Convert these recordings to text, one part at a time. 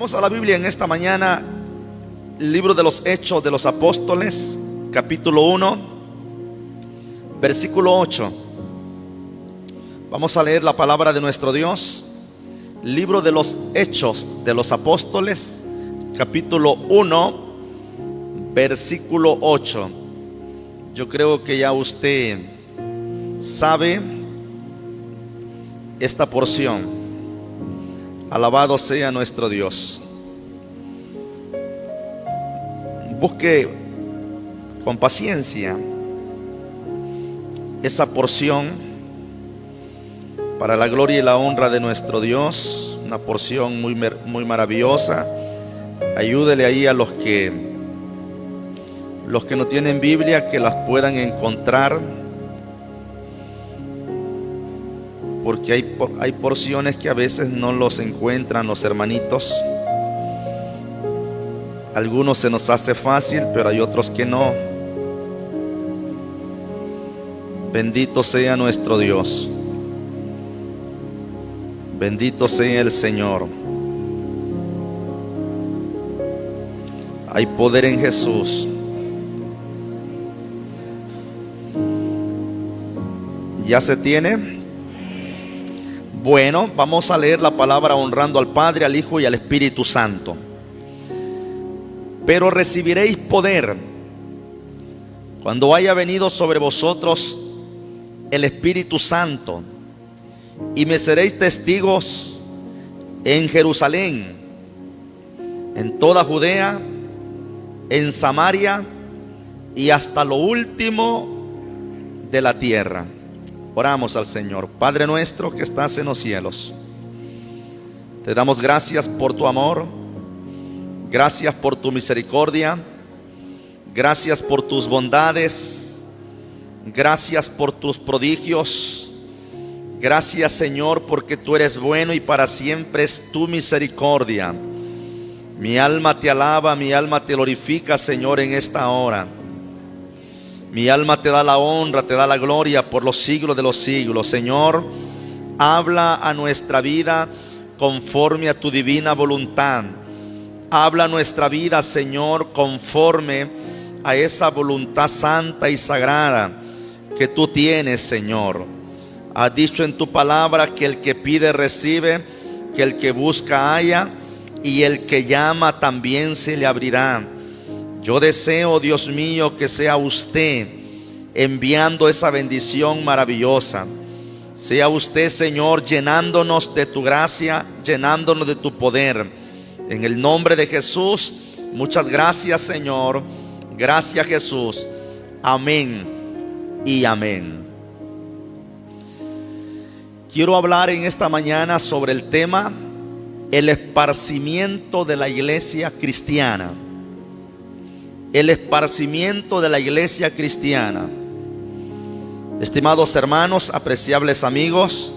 Vamos a la Biblia en esta mañana, el libro de los Hechos de los Apóstoles, capítulo 1, versículo 8. Vamos a leer la palabra de nuestro Dios. Libro de los Hechos de los Apóstoles, capítulo 1, versículo 8. Yo creo que ya usted sabe esta porción. Alabado sea nuestro Dios. Busque con paciencia esa porción para la gloria y la honra de nuestro Dios. Una porción muy maravillosa. Ayúdele ahí a los que no tienen Biblia, que las puedan encontrar, porque hay porciones que a veces no los encuentran los hermanitos. Algunos se nos hace fácil, pero hay otros que no. Bendito sea nuestro Dios. Bendito sea el Señor. Hay poder en Jesús. ¿Ya se tiene? Bueno, vamos a leer la palabra honrando al Padre, al Hijo y al Espíritu Santo. Pero recibiréis poder cuando haya venido sobre vosotros el Espíritu Santo, y me seréis testigos en Jerusalén, en toda Judea, en Samaria y hasta lo último de la tierra. Oramos al Señor. Padre nuestro que estás en los cielos, te damos gracias por tu amor, gracias por tu misericordia, gracias por tus bondades, gracias por tus prodigios. Gracias, Señor, porque tú eres bueno y para siempre es tu misericordia. Mi alma te alaba, mi alma te glorifica, Señor, en esta hora. Mi alma te da la honra, te da la gloria por los siglos de los siglos. Señor, habla a nuestra vida conforme a tu divina voluntad. Habla a nuestra vida, Señor, conforme a esa voluntad santa y sagrada que tú tienes, Señor. Has dicho en tu palabra que el que pide recibe, que el que busca halla, y el que llama también se le abrirá. Yo deseo, Dios mío, que sea usted enviando esa bendición maravillosa. Sea usted, Señor, llenándonos de tu gracia, llenándonos de tu poder. En el nombre de Jesús, muchas gracias, Señor. Gracias, Jesús. Amén y amén. Quiero hablar en esta mañana sobre el tema el esparcimiento de la iglesia cristiana. El esparcimiento de la iglesia cristiana. Estimados hermanos, apreciables amigos,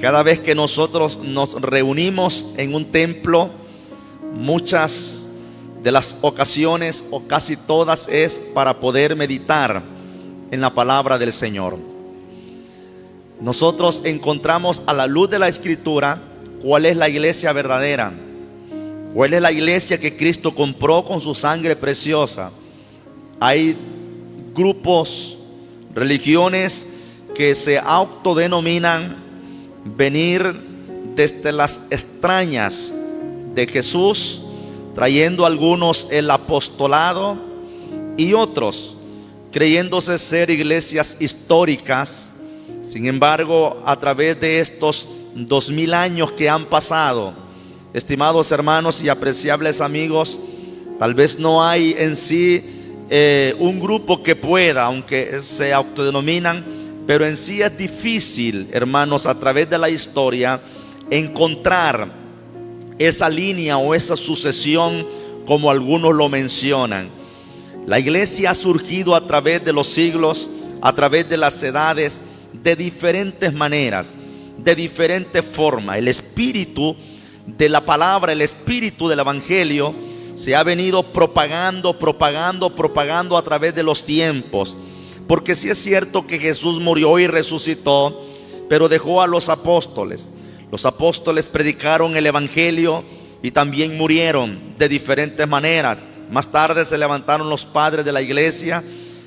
cada vez que nosotros nos reunimos en un templo, muchas de las ocasiones o casi todas es para poder meditar en la palabra del Señor. Nosotros encontramos a la luz de la Escritura cuál es la iglesia verdadera. ¿Cuál es la iglesia que Cristo compró con su sangre preciosa? Hay grupos, religiones que se autodenominan venir desde las extrañas de Jesús, trayendo algunos el apostolado y otros creyéndose ser iglesias históricas. Sin embargo, a través de estos 2000 años que han pasado, estimados hermanos y apreciables amigos, tal vez no hay en sí un grupo que pueda, aunque se autodenominan, pero en sí es difícil, hermanos, a través de la historia encontrar esa línea o esa sucesión como algunos lo mencionan. La iglesia ha surgido a través de los siglos, a través de las edades, de diferentes maneras, de diferentes formas. El espíritu de la palabra, el espíritu del evangelio se ha venido propagando a través de los tiempos. Porque sí es cierto que Jesús murió y resucitó, pero dejó a los apóstoles. Los apóstoles predicaron el evangelio y también murieron de diferentes maneras. Más tarde se levantaron los padres de la iglesia,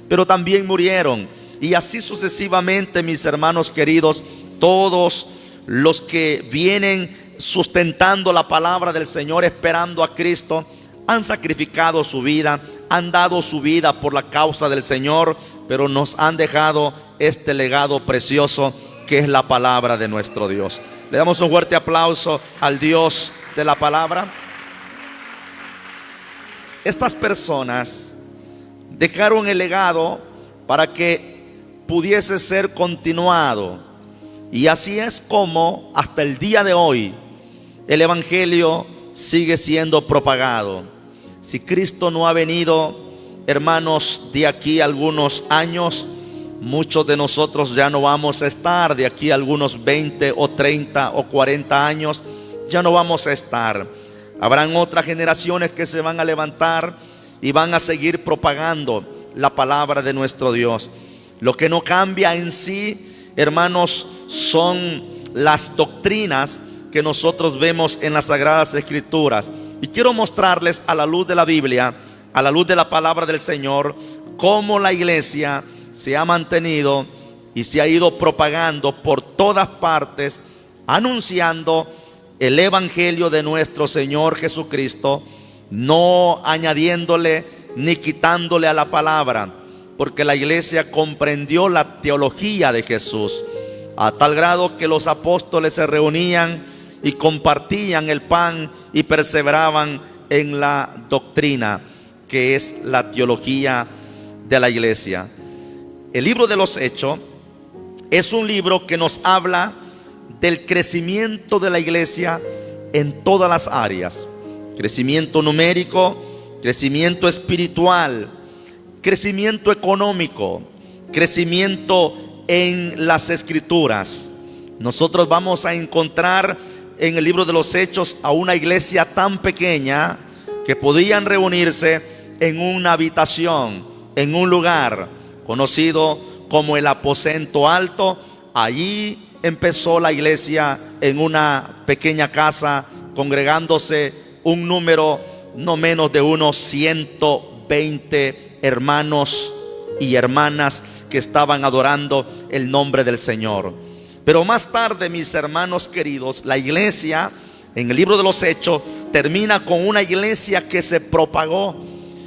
pero también murieron. Y así sucesivamente, mis hermanos queridos, todos los que vienen sustentando la palabra del Señor, esperando a Cristo, han sacrificado su vida, han dado su vida por la causa del Señor, pero nos han dejado este legado precioso que es la palabra de nuestro Dios. Le damos un fuerte aplauso al Dios de la palabra. Estas personas dejaron el legado para que pudiese ser continuado, y así es como hasta el día de hoy el evangelio sigue siendo propagado. Si Cristo no ha venido, hermanos, de aquí a algunos años, muchos de nosotros ya no vamos a estar. De aquí a algunos 20 o 30 o 40 años ya no vamos a estar. Habrán otras generaciones que se van a levantar y van a seguir propagando la palabra de nuestro Dios. Lo que no cambia en sí, hermanos, son las doctrinas que nosotros vemos en las Sagradas Escrituras. Y quiero mostrarles a la luz de la Biblia, a la luz de la palabra del Señor, cómo la iglesia se ha mantenido y se ha ido propagando por todas partes, anunciando el evangelio de nuestro Señor Jesucristo, no añadiéndole ni quitándole a la palabra, porque la iglesia comprendió la teología de Jesús, a tal grado que los apóstoles se reunían y compartían el pan y perseveraban en la doctrina, que es la teología de la iglesia. El libro de los Hechos es un libro que nos habla del crecimiento de la iglesia en todas las áreas: crecimiento numérico, crecimiento espiritual, crecimiento económico, crecimiento en las escrituras. Nosotros vamos a encontrar en el libro de los Hechos a una iglesia tan pequeña que podían reunirse en una habitación, en un lugar conocido como el aposento alto. Allí empezó la iglesia en una pequeña casa, congregándose un número no menos de unos 120 hermanos y hermanas que estaban adorando el nombre del Señor. Pero más tarde, mis hermanos queridos, la iglesia en el libro de los Hechos termina con una iglesia que se propagó,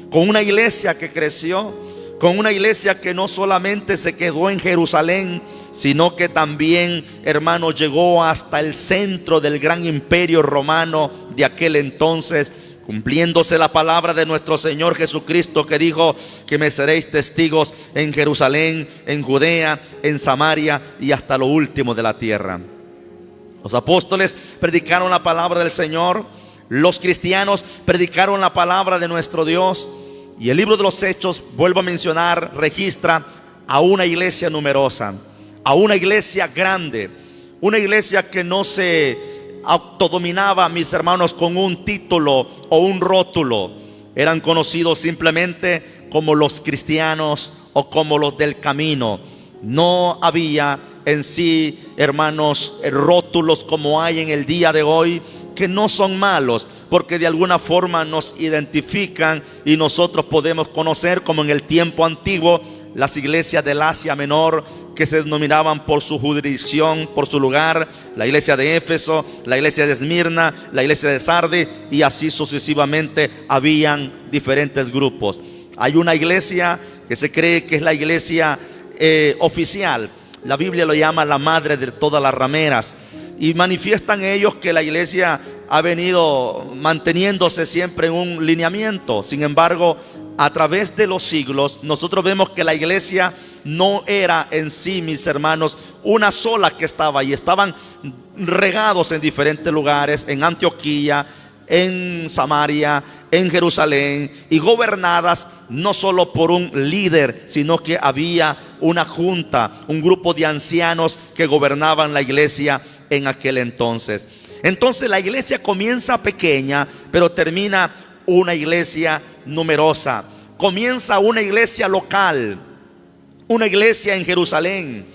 con una iglesia que creció, con una iglesia que no solamente se quedó en Jerusalén, sino que también, hermanos, llegó hasta el centro del gran imperio romano de aquel entonces, cumpliéndose la palabra de nuestro Señor Jesucristo, que dijo que me seréis testigos en Jerusalén, en Judea, en Samaria y hasta lo último de la tierra. Los apóstoles predicaron la palabra del Señor, los cristianos predicaron la palabra de nuestro Dios, y el libro de los Hechos, vuelvo a mencionar, registra a una iglesia numerosa, a una iglesia grande, una iglesia que no se autodominaba, mis hermanos, con un título o un rótulo. Eran conocidos simplemente como los cristianos o como los del camino. No había en sí, hermanos, rótulos como hay en el día de hoy, que no son malos, porque de alguna forma nos identifican y nosotros podemos conocer, como en el tiempo antiguo, las iglesias del Asia Menor, que se denominaban por su jurisdicción, por su lugar: la iglesia de Éfeso, la iglesia de Esmirna, la iglesia de Sardis, y así sucesivamente habían diferentes grupos. Hay una iglesia que se cree que es la iglesia oficial. La Biblia lo llama la madre de todas las rameras, y manifiestan ellos que la iglesia ha venido manteniéndose siempre en un lineamiento. Sin embargo, a través de los siglos, nosotros vemos que la iglesia no era en sí, mis hermanos, una sola que estaba ahí. Estaban regados en diferentes lugares: en Antioquía, en Samaria, en Jerusalén, y gobernadas no solo por un líder, sino que había una junta, un grupo de ancianos que gobernaban la iglesia en aquel entonces. Entonces la iglesia comienza pequeña, pero termina una iglesia numerosa. Comienza una iglesia local, una iglesia en Jerusalén,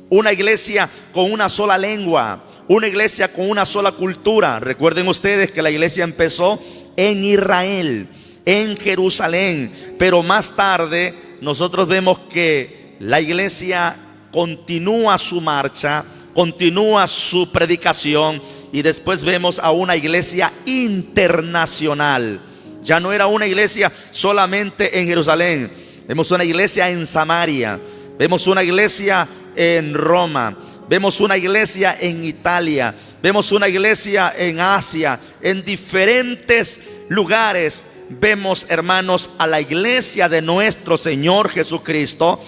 una iglesia con una sola lengua, una iglesia con una sola cultura. Recuerden ustedes que la iglesia empezó en Israel, en Jerusalén, pero más tarde nosotros vemos que la iglesia continúa su marcha, continúa su predicación, y después vemos a una iglesia internacional. Ya no era una iglesia solamente en Jerusalén, vemos una iglesia en Samaria, vemos una iglesia en Roma, vemos una iglesia en Italia, vemos una iglesia en Asia, en diferentes lugares. Vemos, hermanos, a la iglesia de nuestro Señor Jesucristo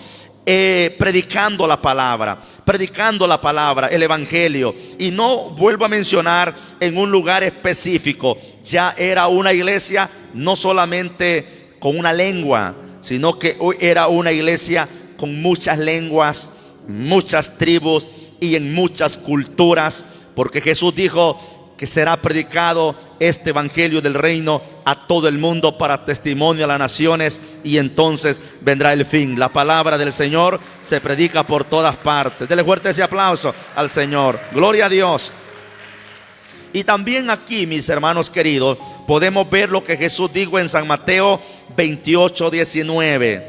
predicando la palabra, el evangelio. Y no vuelvo a mencionar en un lugar específico. Ya era una iglesia no solamente con una lengua, sino que era una iglesia con muchas lenguas, muchas tribus y en muchas culturas, porque Jesús dijo que será predicado este evangelio del reino a todo el mundo para testimonio a las naciones, y entonces vendrá el fin. La palabra del Señor se predica por todas partes. Dele fuerte ese aplauso al Señor. Gloria a Dios. Y también aquí, mis hermanos queridos, podemos ver lo que Jesús dijo en San Mateo 28:19.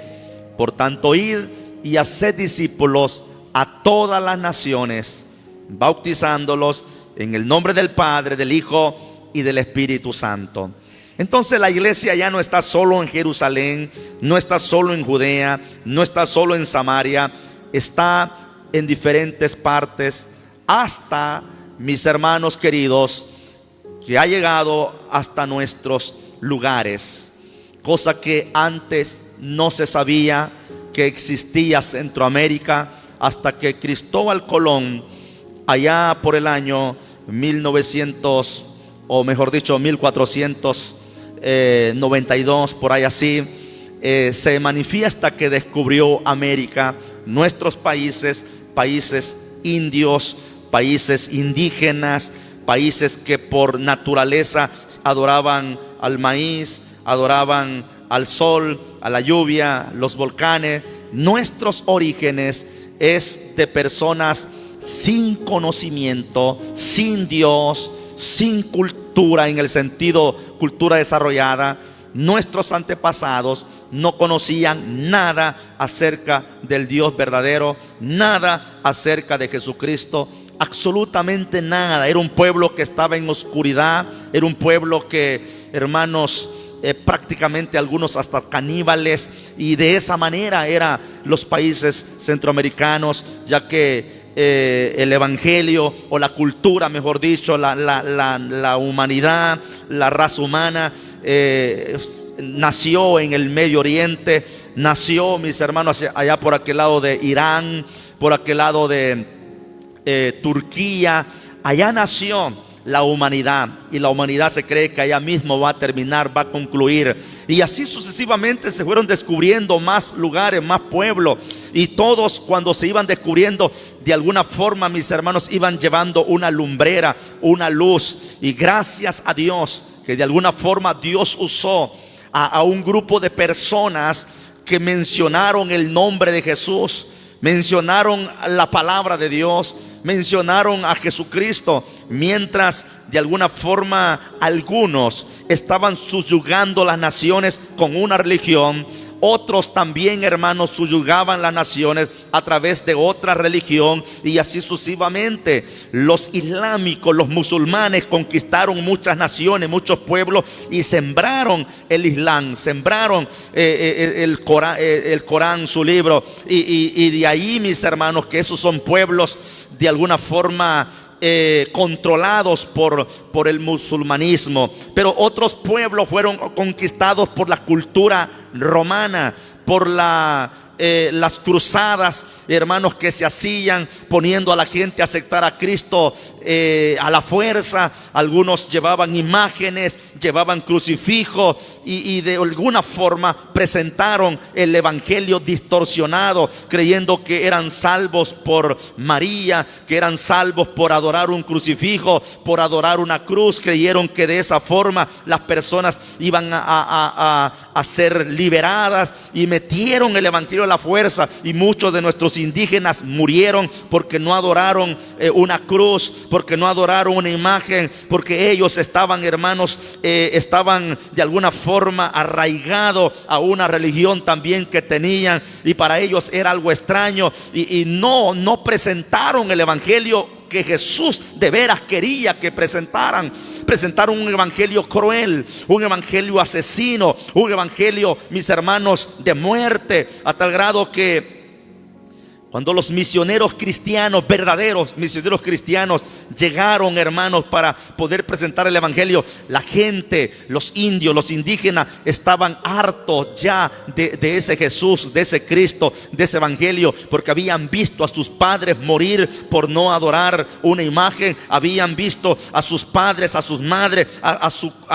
Por tanto, id y haced discípulos a todas las naciones, bautizándolos en el nombre del Padre, del Hijo y del Espíritu Santo. Entonces la iglesia ya no está solo en Jerusalén, no está solo en Judea, no está solo en Samaria, está en diferentes partes, hasta, mis hermanos queridos, que ha llegado hasta nuestros lugares, cosa que antes no se sabía que existía Centroamérica, hasta que Cristóbal Colón, allá por el año 1900, o mejor dicho 1492, por ahí así, se manifiesta que descubrió América, nuestros países, países indios, países indígenas, países que por naturaleza adoraban al maíz, adoraban al sol, a la lluvia, los volcanes. Nuestros orígenes es de personas sin conocimiento, sin Dios, sin cultura en el sentido cultura desarrollada. Nuestros antepasados no conocían nada acerca del Dios verdadero, nada acerca de Jesucristo, absolutamente nada. Era un pueblo que estaba en oscuridad, era un pueblo que, hermanos, prácticamente algunos hasta caníbales, y de esa manera eran los países centroamericanos, ya que el evangelio, o la cultura, mejor dicho, la humanidad, la raza humana nació en el Medio Oriente, nació, mis hermanos, allá por aquel lado de Irán, por aquel lado de Turquía. Allá nació la humanidad, y la humanidad se cree que allá mismo va a terminar, va a concluir, y así sucesivamente se fueron descubriendo más lugares, más pueblos, y todos, cuando se iban descubriendo, de alguna forma, mis hermanos, iban llevando una lumbrera, una luz. Y gracias a Dios que de alguna forma Dios usó a un grupo de personas que mencionaron el nombre de Jesús, mencionaron la palabra de Dios, mencionaron a Jesucristo, mientras de alguna forma algunos estaban subyugando las naciones con una religión. Otros también, hermanos, subyugaban las naciones a través de otra religión, y así sucesivamente. Los islámicos, los musulmanes, conquistaron muchas naciones, muchos pueblos, y sembraron el Islam, sembraron el Corán, su libro, y de ahí, mis hermanos, que esos son pueblos de alguna forma controlados por el musulmanismo. Pero otros pueblos fueron conquistados por la cultura romana, por las cruzadas, hermanos, que se hacían poniendo a la gente a aceptar a Cristo a la fuerza. Algunos llevaban imágenes, llevaban crucifijos, y de alguna forma presentaron el evangelio distorsionado, creyendo que eran salvos por María, que eran salvos por adorar un crucifijo, por adorar una cruz. Creyeron que de esa forma las personas iban a ser liberadas, y metieron el evangelio a la fuerza, y muchos de nuestros indígenas murieron porque no adoraron una cruz, porque no adoraron una imagen, porque ellos estaban, hermanos, estaban de alguna forma arraigados a una religión también que tenían, y para ellos era algo extraño, y no presentaron el evangelio que Jesús de veras quería que presentaran. Presentaron un evangelio cruel, un evangelio asesino, un evangelio, mis hermanos, de muerte, a tal grado que cuando los misioneros cristianos, verdaderos misioneros cristianos, llegaron, hermanos, para poder presentar el evangelio, la gente, los indios, los indígenas, estaban hartos ya de ese Jesús, de ese Cristo, de ese evangelio, porque habían visto a sus padres morir por no adorar una imagen, habían visto a sus padres, a sus madres, a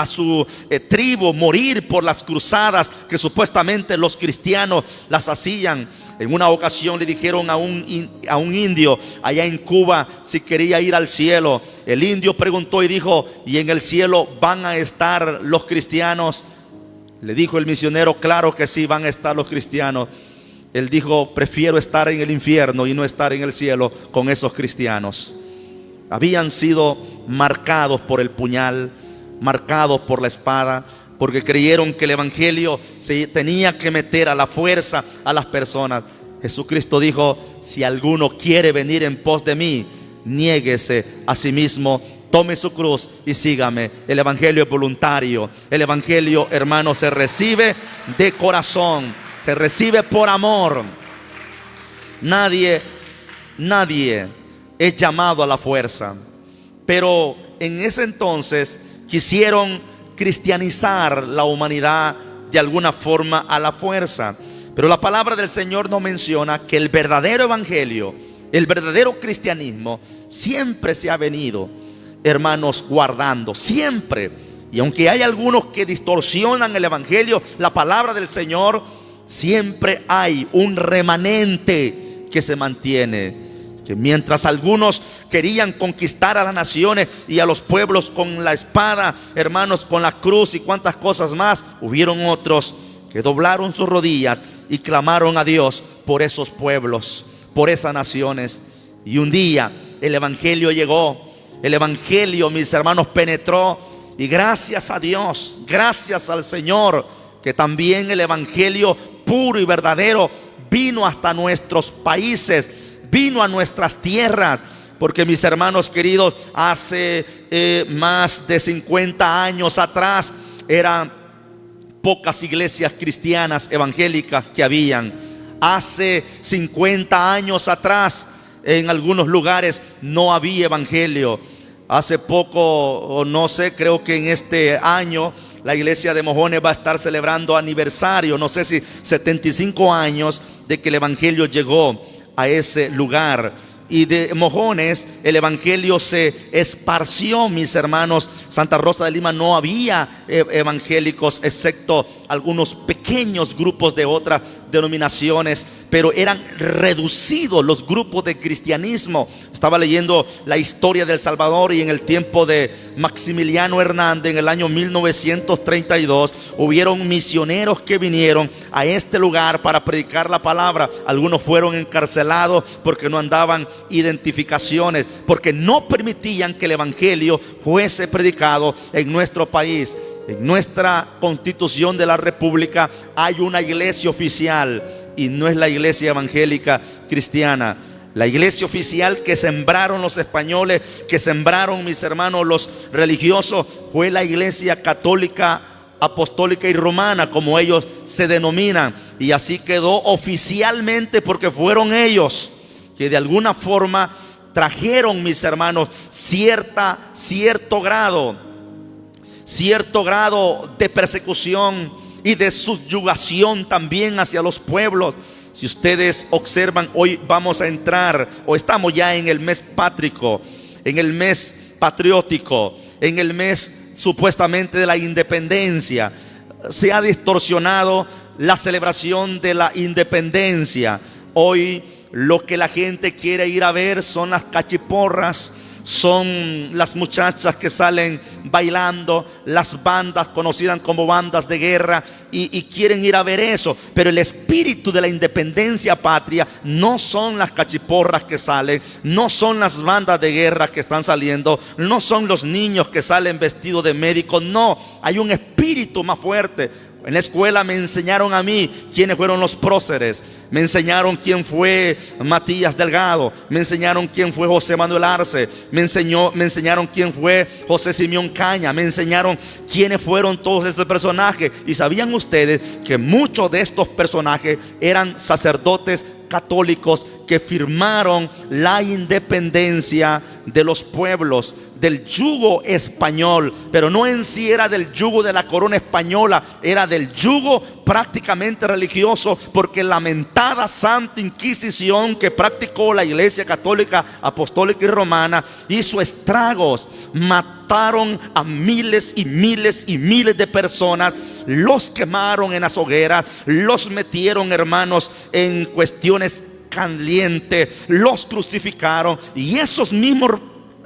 su tribu morir por las cruzadas que supuestamente los cristianos las hacían. En una ocasión le dijeron a un indio allá en Cuba si quería ir al cielo. El indio preguntó y dijo: ¿y en el cielo van a estar los cristianos? Le dijo el misionero: claro que sí, van a estar los cristianos. Él dijo: prefiero estar en el infierno y no estar en el cielo con esos cristianos. Habían sido marcados por el puñal, marcados por la espada, porque creyeron que el evangelio se tenía que meter a la fuerza a las personas. Jesucristo dijo: si alguno quiere venir en pos de mí, niéguese a sí mismo, tome su cruz y sígame. El evangelio es voluntario. El evangelio, hermano, se recibe de corazón, se recibe por amor. Nadie es llamado a la fuerza. Pero en ese entonces quisieron cristianizar la humanidad de alguna forma a la fuerza. Pero la palabra del Señor nos menciona que el verdadero evangelio, el verdadero cristianismo, siempre se ha venido, hermanos, guardando, siempre. Y aunque hay algunos que distorsionan el evangelio, la palabra del Señor, siempre hay un remanente que se mantiene. Que mientras algunos querían conquistar a las naciones y a los pueblos con la espada, hermanos, con la cruz y cuantas cosas más, hubieron otros que doblaron sus rodillas y clamaron a Dios por esos pueblos, por esas naciones. Y un día el evangelio llegó, el evangelio, mis hermanos, penetró, y gracias a Dios, gracias al Señor, que también el evangelio puro y verdadero vino hasta nuestros países, vino a nuestras tierras. Porque, mis hermanos queridos, hace más de 50 años atrás eran pocas iglesias cristianas evangélicas que habían. Hace 50 años atrás en algunos lugares no había evangelio. Hace poco, o no sé, creo que en este año la iglesia de Mojones va a estar celebrando aniversario, no sé si 75 años de que el evangelio llegó a ese lugar. Y de Mojones el evangelio se esparció, mis hermanos. Santa Rosa de Lima no había evangélicos, excepto algunos pequeños grupos de otras denominaciones, pero eran reducidos los grupos de cristianismo. Estaba leyendo la historia de El Salvador, y en el tiempo de Maximiliano Hernández, en el año 1932, hubieron misioneros que vinieron a este lugar para predicar la palabra. Algunos fueron encarcelados porque no andaban identificaciones, porque no permitían que el evangelio fuese predicado en nuestro país. En nuestra Constitución de la República hay una iglesia oficial, y no es la iglesia evangélica cristiana. La iglesia oficial que sembraron los españoles, que sembraron, mis hermanos, los religiosos, fue la iglesia católica, apostólica y romana, como ellos se denominan. Y así quedó oficialmente, porque fueron ellos que de alguna forma trajeron, mis hermanos, cierto grado de persecución y de subyugación también hacia los pueblos. Si ustedes observan, hoy vamos a entrar, o estamos ya en el mes pátrico, en el mes patriótico, en el mes supuestamente de la independencia. Se ha distorsionado la celebración de la independencia. Hoy lo que la gente quiere ir a ver son las cachiporras, son las muchachas que salen bailando, las bandas conocidas como bandas de guerra, y quieren ir a ver eso. Pero el espíritu de la independencia patria no son las cachiporras que salen, no son las bandas de guerra que están saliendo, no son los niños que salen vestidos de médicos. No, hay un espíritu más fuerte. En la escuela me enseñaron a mí quiénes fueron los próceres, me enseñaron quién fue Matías Delgado, me enseñaron quién fue José Manuel Arce, me enseñaron quién fue José Simeón Caña, me enseñaron quiénes fueron todos estos personajes. Y sabían ustedes que muchos de estos personajes eran sacerdotes católicos que firmaron la independencia de los pueblos del yugo español, pero no en sí era del yugo de la corona española, era del yugo prácticamente religioso, porque la lamentada Santa Inquisición que practicó la Iglesia Católica Apostólica y Romana hizo estragos, mataron a miles y miles y miles de personas, los quemaron en las hogueras, los metieron, hermanos, en cuestiones calientes, los crucificaron. Y esos mismos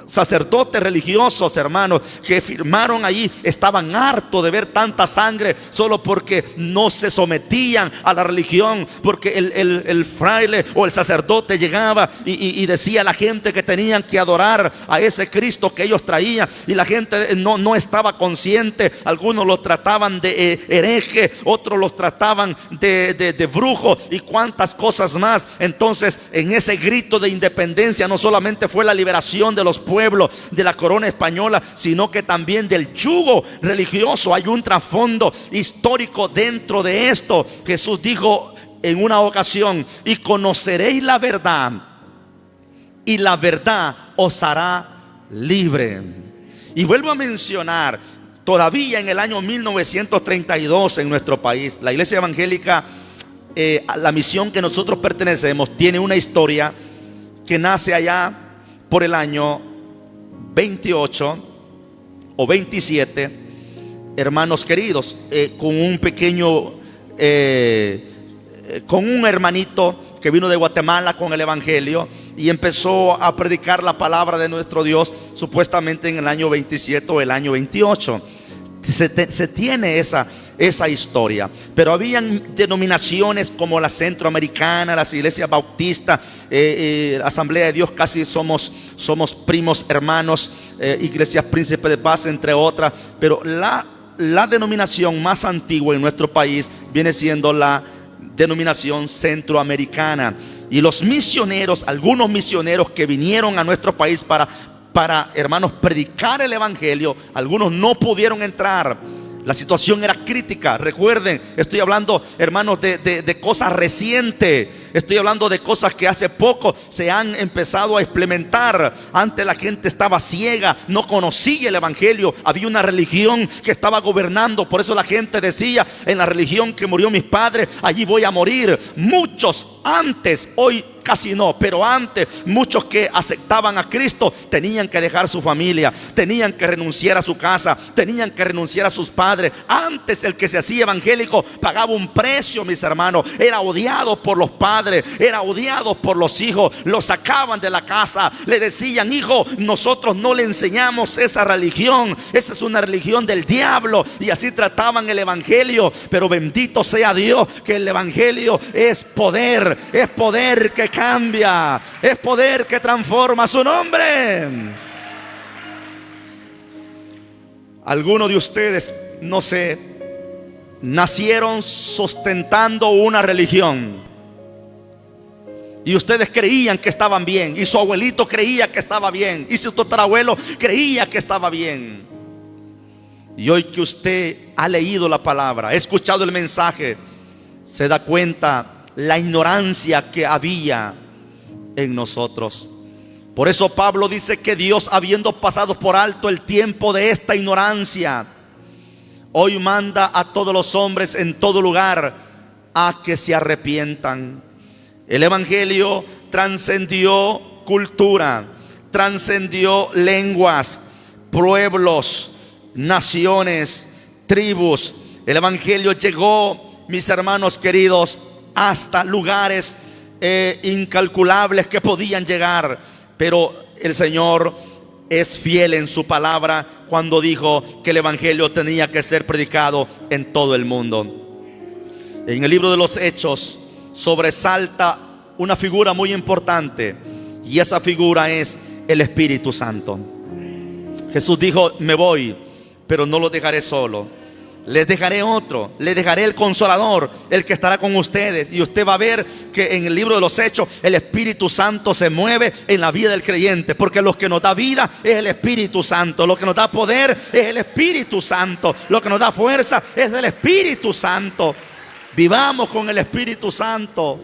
sacerdotes religiosos, hermanos, que firmaron allí, estaban hartos de ver tanta sangre, solo porque no se sometían a la religión, porque el fraile o el sacerdote llegaba y decía a la gente que tenían que adorar a ese Cristo que ellos traían, y la gente no estaba consciente. Algunos los trataban de hereje, otros los trataban de brujo y cuantas cosas más. Entonces, en ese grito de independencia no solamente fue la liberación de los pueblos de la corona española, sino que también del yugo religioso. Hay un trasfondo histórico dentro de esto. Jesús dijo en una ocasión: y conoceréis la verdad, y la verdad os hará libre. Y vuelvo a mencionar, todavía en el año 1932 en nuestro país, la iglesia evangélica, a la misión que nosotros pertenecemos, tiene una historia que nace allá por el año 28 o 27, hermanos queridos, con un pequeño, con un hermanito que vino de Guatemala con el evangelio y empezó a predicar la palabra de nuestro Dios, supuestamente en el año 27 o el año 28. Se tiene esa historia. Pero habían denominaciones como la centroamericana, las iglesias bautistas, Asamblea de Dios, casi somos primos hermanos, Iglesias Príncipe de Paz, entre otras. Pero la denominación más antigua en nuestro país viene siendo la denominación centroamericana. Y los misioneros, algunos misioneros que vinieron a nuestro país para, hermanos, predicar el evangelio, algunos no pudieron entrar. La situación era crítica. Recuerden, estoy hablando, hermanos, de cosas recientes. Estoy hablando de cosas que hace poco se han empezado a implementar. Antes la gente estaba ciega, no conocía el evangelio. Había una religión que estaba gobernando. Por eso la gente decía: en la religión que murió mis padres, allí voy a morir. Muchos antes, hoy casi no, pero antes, muchos que aceptaban a Cristo tenían que dejar su familia, tenían que renunciar a su casa, tenían que renunciar a sus padres. Antes el que se hacía evangélico pagaba un precio, mis hermanos. Era odiado por los padres, era odiado por los hijos. Lo sacaban de la casa, le decían: hijo, nosotros no le enseñamos esa religión, esa es una religión del diablo. Y así trataban el evangelio. Pero bendito sea Dios, que el evangelio es poder que cambia, es poder que transforma. Su nombre. Algunos de ustedes, no sé, nacieron sustentando una religión y ustedes creían que estaban bien, y su abuelito creía que estaba bien, y su tatarabuelo creía que estaba bien. Y hoy que usted ha leído la palabra, ha escuchado el mensaje, se da cuenta la ignorancia que había en nosotros. Por eso Pablo dice que Dios, habiendo pasado por alto el tiempo de esta ignorancia, hoy manda a todos los hombres en todo lugar a que se arrepientan. El evangelio trascendió cultura, trascendió lenguas, pueblos, naciones, tribus. El evangelio llegó, mis hermanos queridos, hasta lugares incalculables que podían llegar. Pero el Señor es fiel en su palabra cuando dijo que el evangelio tenía que ser predicado en todo el mundo. En el libro de los Hechos sobresalta una figura muy importante, y esa figura es el Espíritu Santo. Jesús dijo: me voy, pero no los dejaré solo. Les dejaré otro, les dejaré el Consolador, el que estará con ustedes. Y usted va a ver que en el libro de los Hechos el Espíritu Santo se mueve en la vida del creyente, porque lo que nos da vida es el Espíritu Santo, lo que nos da poder es el Espíritu Santo, lo que nos da fuerza es el Espíritu Santo. Vivamos con el Espíritu Santo.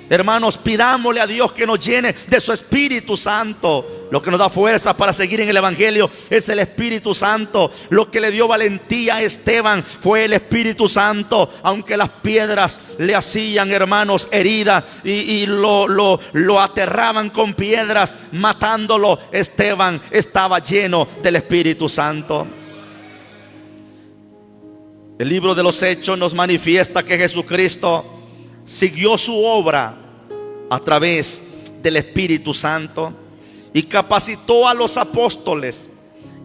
Hermanos, pidámosle a Dios que nos llene de su Espíritu Santo. Lo que nos da fuerza para seguir en el evangelio es el Espíritu Santo. Lo que le dio valentía a Esteban fue el Espíritu Santo. Aunque las piedras le hacían, hermanos, heridas y lo aterraban con piedras, matándolo, Esteban estaba lleno del Espíritu Santo. El libro de los Hechos nos manifiesta que Jesucristo siguió su obra a través del Espíritu Santo y capacitó a los apóstoles,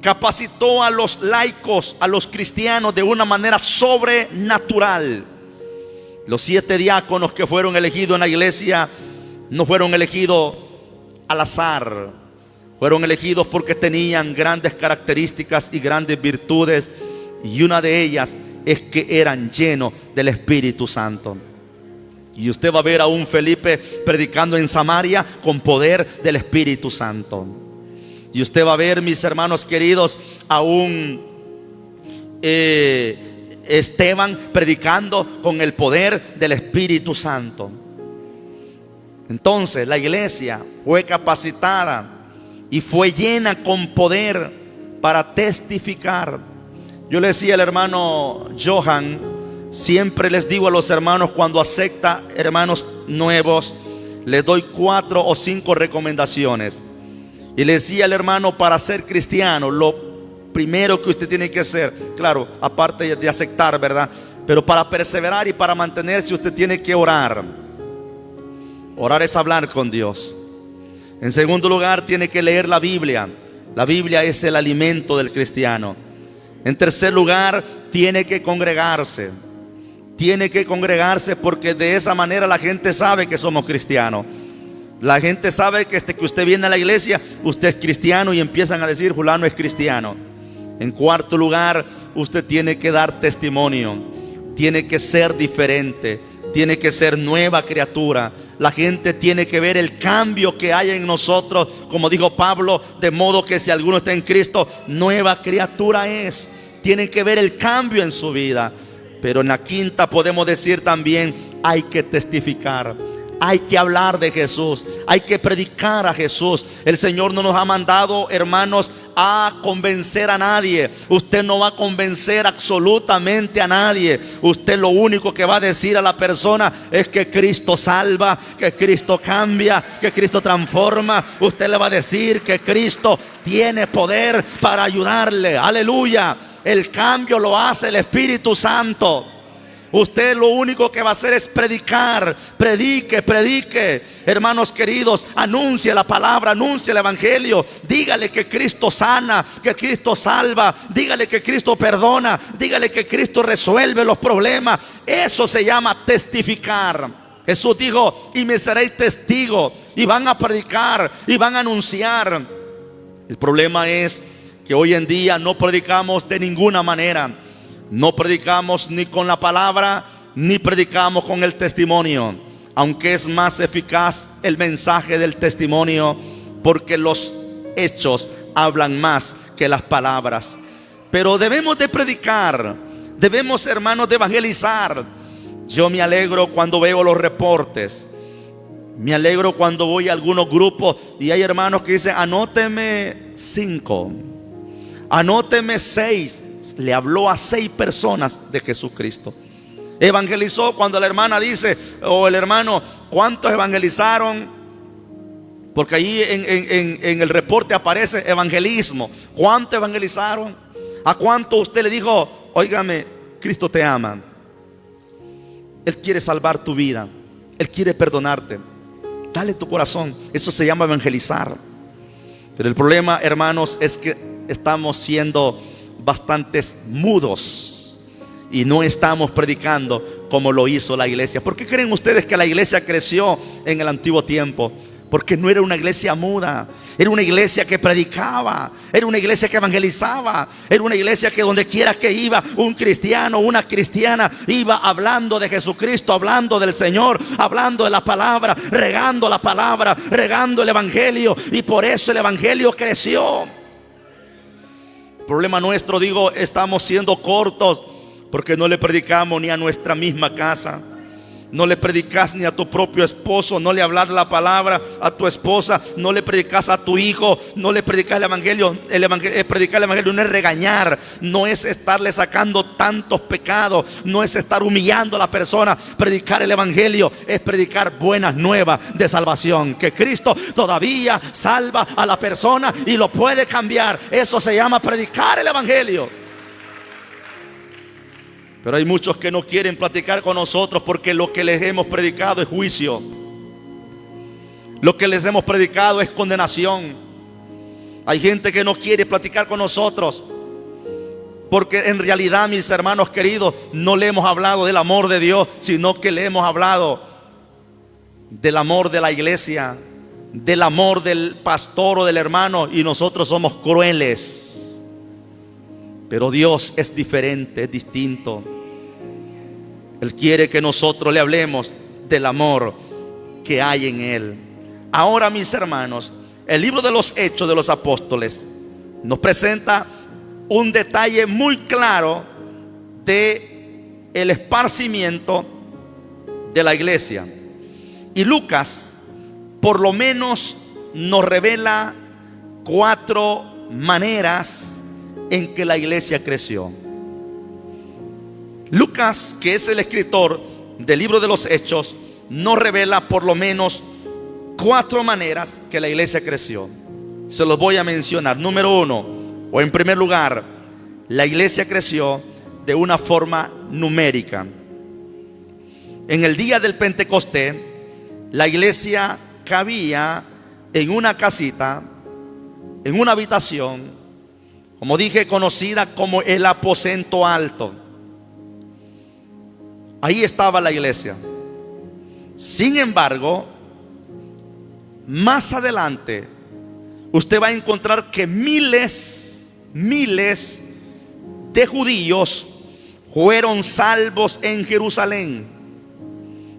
capacitó a los laicos, a los cristianos de una manera sobrenatural. Los 7 diáconos que fueron elegidos en la iglesia no fueron elegidos al azar, fueron elegidos porque tenían grandes características y grandes virtudes, y una de ellas es que eran llenos del Espíritu Santo. Y usted va a ver a un Felipe predicando en Samaria con poder del Espíritu Santo. Y usted va a ver, mis hermanos queridos, a un Esteban predicando con el poder del Espíritu Santo. Entonces la iglesia fue capacitada y fue llena con poder para testificar. Yo le decía al hermano Johan, siempre les digo a los hermanos cuando acepta hermanos nuevos, les doy 4 o 5 recomendaciones. Y le decía al hermano, para ser cristiano, lo primero que usted tiene que hacer, claro, aparte de aceptar, ¿verdad? Pero para perseverar y para mantenerse, usted tiene que orar. Orar es hablar con Dios. En segundo lugar, tiene que leer la Biblia. La Biblia es el alimento del cristiano. En tercer lugar, tiene que congregarse. Tiene que congregarse porque de esa manera la gente sabe que somos cristianos. La gente sabe que que usted viene a la iglesia, usted es cristiano, y empiezan a decir: fulano es cristiano. En cuarto lugar, usted tiene que dar testimonio. Tiene que ser diferente. Tiene que ser nueva criatura. La gente tiene que ver el cambio que hay en nosotros, como dijo Pablo, de modo que si alguno está en Cristo, nueva criatura es. Tienen que ver el cambio en su vida. Pero en la quinta podemos decir también: hay que testificar. Hay que hablar de Jesús, hay que predicar a Jesús. El Señor no nos ha mandado, hermanos, a convencer a nadie. Usted no va a convencer absolutamente a nadie. Usted lo único que va a decir a la persona es que Cristo salva, que Cristo cambia, que Cristo transforma. Usted le va a decir que Cristo tiene poder para ayudarle. Aleluya. El cambio lo hace el Espíritu Santo. Usted lo único que va a hacer es predicar. Predique, predique. Hermanos queridos, anuncie la palabra, anuncie el evangelio. Dígale que Cristo sana, que Cristo salva. Dígale que Cristo perdona. Dígale que Cristo resuelve los problemas. Eso se llama testificar. Jesús dijo: y me seréis testigo. Y van a predicar y van a anunciar. El problema es que hoy en día no predicamos de ninguna manera. No predicamos ni con la palabra, ni predicamos con el testimonio. Aunque es más eficaz el mensaje del testimonio, porque los hechos hablan más que las palabras. Pero debemos de predicar. Debemos, hermanos, de evangelizar. Yo me alegro cuando veo los reportes. Me alegro cuando voy a algunos grupos y hay hermanos que dicen: anóteme 5, anóteme 6. Le habló a 6 personas de Jesucristo. Evangelizó. Cuando la hermana dice, o el hermano: ¿cuántos evangelizaron? Porque ahí en el reporte aparece evangelismo. ¿Cuántos evangelizaron? ¿A cuánto usted le dijo: óigame, Cristo te ama, Él quiere salvar tu vida, Él quiere perdonarte, dale tu corazón? Eso se llama evangelizar. Pero el problema, hermanos, es que estamos siendo bastantes mudos y no estamos predicando como lo hizo la iglesia. ¿Por qué creen ustedes que la iglesia creció en el antiguo tiempo? Porque no era una iglesia muda, era una iglesia que predicaba, era una iglesia que evangelizaba, era una iglesia que donde quiera que iba un cristiano, una cristiana, iba hablando de Jesucristo, hablando del Señor, hablando de la palabra, regando el evangelio, y por eso el evangelio creció. El problema nuestro, digo, estamos siendo cortos porque no le predicamos ni a nuestra misma casa. No le predicas ni a tu propio esposo, no le hablas la palabra a tu esposa, no le predicas a tu hijo, no le predicas el evangelio. Predicar el evangelio no es regañar, no es estarle sacando tantos pecados, no es estar humillando a la persona. Predicar el evangelio es predicar buenas nuevas de salvación, que Cristo todavía salva a la persona y lo puede cambiar. Eso se llama predicar el evangelio. Pero hay muchos que no quieren platicar con nosotros porque lo que les hemos predicado es juicio. Lo que les hemos predicado es condenación. Hay gente que no quiere platicar con nosotros porque en realidad, mis hermanos queridos, no le hemos hablado del amor de Dios, sino que le hemos hablado del amor de la iglesia, del amor del pastor o del hermano, y nosotros somos crueles. Pero Dios es diferente, es distinto. Él quiere que nosotros le hablemos del amor que hay en Él. Ahora, mis hermanos, el libro de los Hechos de los Apóstoles nos presenta un detalle muy claro de el esparcimiento de la iglesia. Y Lucas, por lo menos, nos revela 4 maneras en que la iglesia creció. Lucas, que es el escritor del libro de los Hechos, nos revela por lo menos 4 maneras que la iglesia creció. Se los voy a mencionar. Número 1, o en primer lugar, la iglesia creció de una forma numérica. En el día del Pentecostés, la iglesia cabía en una casita, en una habitación, como dije, conocida como el aposento alto. Ahí estaba la iglesia. Sin embargo, más adelante usted va a encontrar que miles de judíos fueron salvos en Jerusalén.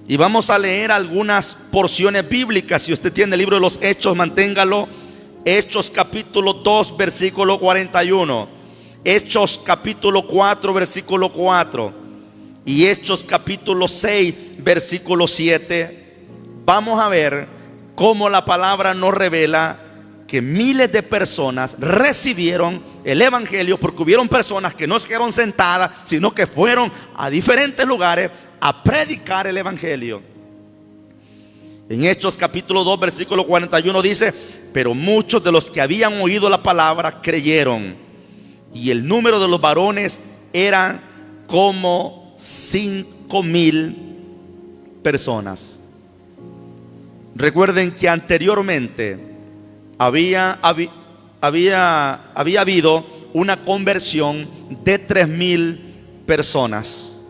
Y vamos a leer algunas porciones bíblicas. Si usted tiene el libro de los Hechos, manténgalo. Hechos capítulo 2 versículo 41, Hechos capítulo 4 versículo 4 y Hechos capítulo 6 versículo 7. Vamos a ver cómo la palabra nos revela que miles de personas recibieron el evangelio, porque hubieron personas que no se quedaron sentadas, sino que fueron a diferentes lugares a predicar el evangelio. En Hechos capítulo 2 versículo 41 dice: pero muchos de los que habían oído la palabra creyeron, y el número de los varones eran como 5,000 personas. Recuerden que anteriormente había habido una conversión de 3,000 personas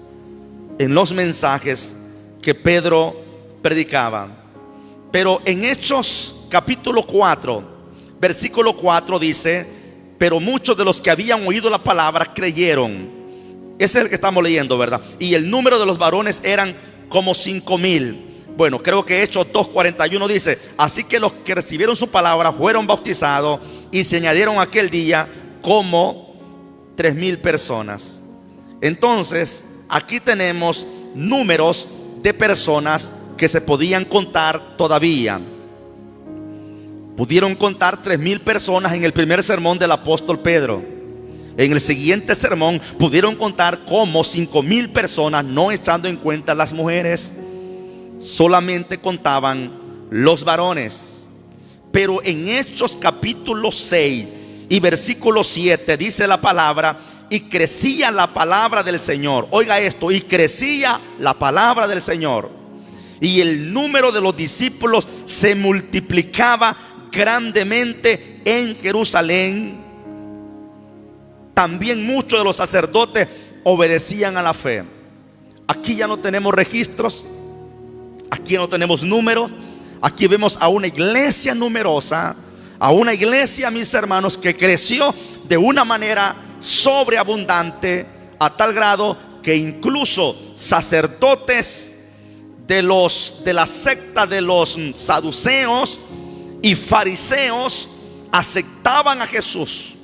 en los mensajes que Pedro predicaba. Pero en Hechos capítulo 4 versículo 4 dice: pero muchos de los que habían oído la palabra creyeron. Ese es el que estamos leyendo, ¿verdad? Y el número de los varones eran como 5,000. Bueno, creo que Hechos 2:41 dice: así que los que recibieron su palabra fueron bautizados, y se añadieron aquel día como 3,000 personas. Entonces, aquí tenemos números de personas que se podían contar todavía. Pudieron contar 3,000 personas en el primer sermón del apóstol Pedro. En el siguiente sermón pudieron contar como 5,000 personas, no echando en cuenta las mujeres. Solamente contaban los varones. Pero en Hechos capítulo 6 y versículo 7 dice la palabra: y crecía la palabra del Señor. Oiga esto: y crecía la palabra del Señor, y el número de los discípulos se multiplicaba grandemente en Jerusalén. También muchos de los sacerdotes obedecían a la fe. Aquí ya no tenemos registros, aquí no tenemos números. Aquí vemos a una iglesia numerosa, a una iglesia, mis hermanos, que creció de una manera sobreabundante, a tal grado que incluso sacerdotes de la secta de los saduceos y fariseos aceptaban a Jesús.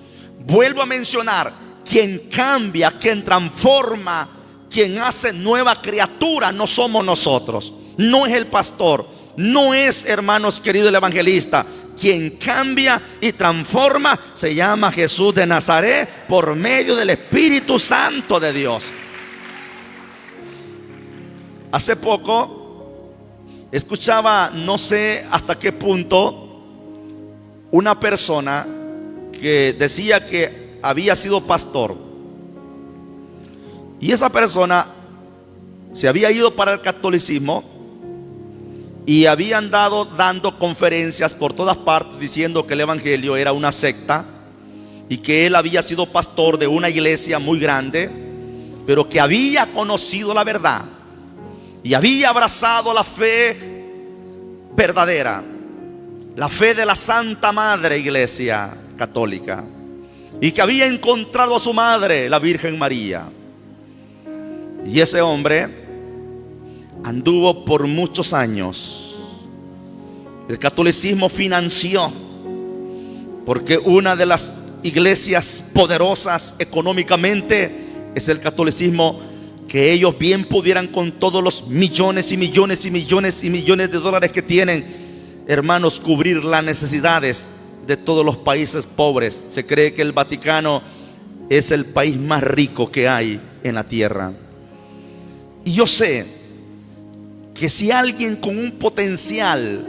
Vuelvo a mencionar, quien cambia, quien transforma, quien hace nueva criatura no somos nosotros, no es el pastor, no es, hermanos queridos, el evangelista. Quien cambia y transforma se llama Jesús de Nazaret por medio del Espíritu Santo de Dios. Hace poco escuchaba, no sé hasta qué punto, una persona que decía que había sido pastor, y esa persona se había ido para el catolicismo y había andado dando conferencias por todas partes diciendo que el evangelio era una secta y que él había sido pastor de una iglesia muy grande, pero que había conocido la verdad y había abrazado la fe verdadera, la fe de la Santa Madre Iglesia Católica, y que había encontrado a su madre, la Virgen María. Y ese hombre anduvo por muchos años. El catolicismo financió, porque una de las iglesias poderosas económicamente es el catolicismo, que ellos bien pudieran, con todos los millones y millones y millones y millones de dólares que tienen, hermanos, cubrir las necesidades de todos los países pobres. Se cree que el Vaticano es el país más rico que hay en la tierra. Y yo sé que si alguien con un potencial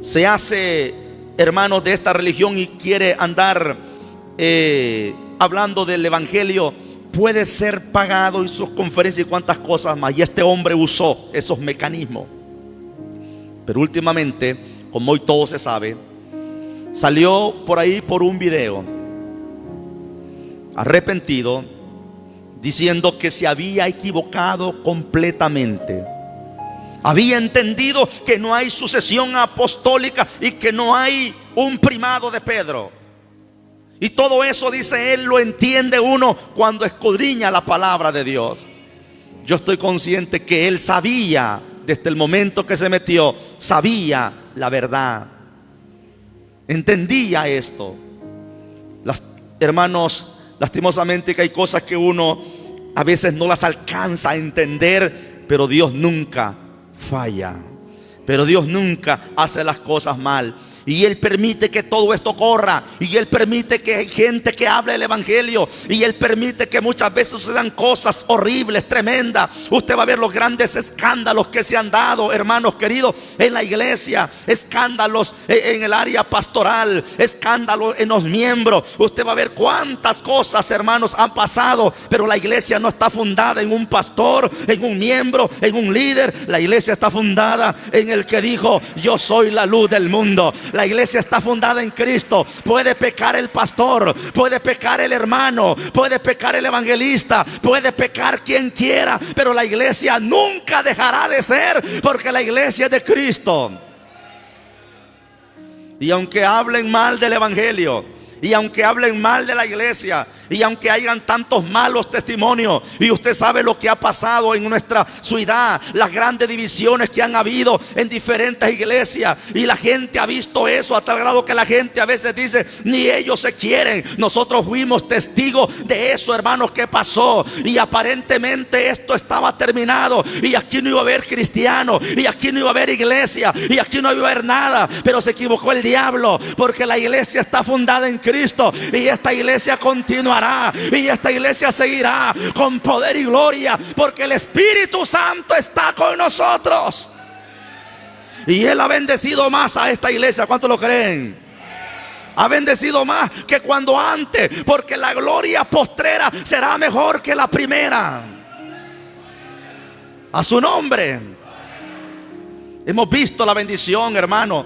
se hace, hermanos, de esta religión y quiere andar hablando del evangelio, puede ser pagado, y sus conferencias y cuantas cosas más. Y este hombre usó esos mecanismos. Pero últimamente, como hoy todo se sabe, salió por ahí por un video arrepentido, diciendo que se había equivocado completamente. Había entendido que no hay sucesión apostólica y que no hay un primado de Pedro. Y todo eso, dice él, lo entiende uno cuando escudriña la palabra de Dios. Yo estoy consciente que él sabía, desde el momento que se metió, sabía la verdad. Entendía esto. Hermanos, lastimosamente que hay cosas que uno a veces no las alcanza a entender, pero Dios nunca falla, pero Dios nunca hace las cosas mal. Y Él permite que todo esto corra, y Él permite que hay gente que hable el evangelio, y Él permite que muchas veces sucedan cosas horribles, tremendas. Usted va a ver los grandes escándalos que se han dado, hermanos queridos, en la iglesia. Escándalos en el área pastoral, escándalos en los miembros. Usted va a ver cuántas cosas, hermanos, han pasado. Pero la iglesia no está fundada en un pastor, en un miembro, en un líder. La iglesia está fundada en el que dijo: yo soy la luz del mundo. La iglesia está fundada en Cristo. Puede pecar el pastor, puede pecar el hermano, puede pecar el evangelista, puede pecar quien quiera, pero la iglesia nunca dejará de ser, porque la iglesia es de Cristo. Y aunque hablen mal del evangelio, y aunque hablen mal de la iglesia, y aunque hayan tantos malos testimonios, y usted sabe lo que ha pasado en nuestra ciudad, las grandes divisiones que han habido en diferentes iglesias, y la gente ha visto eso a tal grado que la gente a veces dice: ni ellos se quieren. Nosotros fuimos testigos de eso, hermanos, que pasó, y aparentemente esto estaba terminado, y aquí no iba a haber cristianos, y aquí no iba a haber iglesia, y aquí no iba a haber nada. Pero se equivocó el diablo, porque la iglesia está fundada en Cristo, y esta iglesia continuará, y esta iglesia seguirá con poder y gloria, porque el Espíritu Santo está con nosotros, y Él ha bendecido más a esta iglesia. ¿Cuántos lo creen? Ha bendecido más que cuando antes, porque la gloria postrera será mejor que la primera. A su nombre. Hemos visto la bendición, hermano.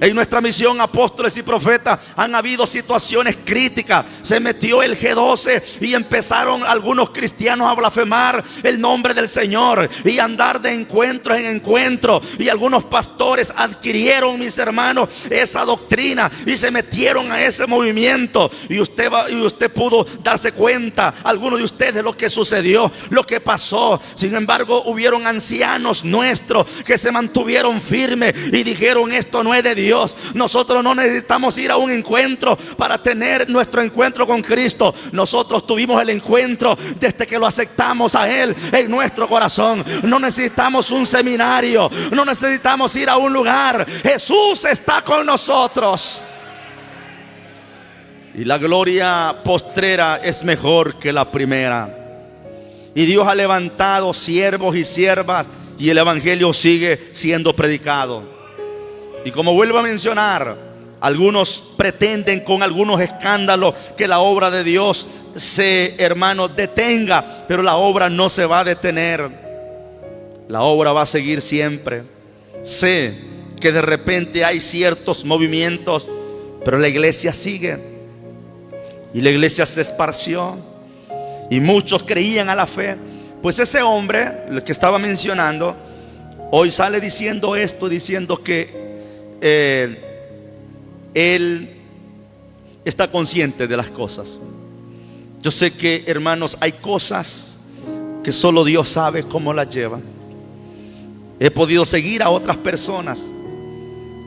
En nuestra misión Apóstoles y Profetas han habido situaciones críticas. Se metió el G12 y empezaron algunos cristianos a blasfemar el nombre del Señor y andar de encuentro en encuentro. Y algunos pastores adquirieron, mis hermanos, esa doctrina y se metieron a ese movimiento. Y usted pudo darse cuenta, algunos de ustedes, lo que sucedió, lo que pasó. Sin embargo, hubieron ancianos nuestros que se mantuvieron firmes y dijeron: esto no es de Dios. Nosotros no necesitamos ir a un encuentro para tener nuestro encuentro con Cristo. Nosotros tuvimos el encuentro desde que lo aceptamos a Él en nuestro corazón. No necesitamos un seminario, no necesitamos ir a un lugar. Jesús está con nosotros. Y la gloria postrera es mejor que la primera. Y Dios ha levantado siervos y siervas, y el evangelio sigue siendo predicado. Y como vuelvo a mencionar, algunos pretenden con algunos escándalos que la obra de Dios se, hermanos, detenga. Pero la obra no se va a detener. La obra va a seguir siempre. Sé que de repente hay ciertos movimientos, pero la iglesia sigue. Y la iglesia se esparció. Y muchos creían a la fe. Pues ese hombre, el que estaba mencionando, hoy sale diciendo esto, diciendo que él está consciente de las cosas. Yo sé que, hermanos, hay cosas que solo Dios sabe cómo las lleva. He podido seguir a otras personas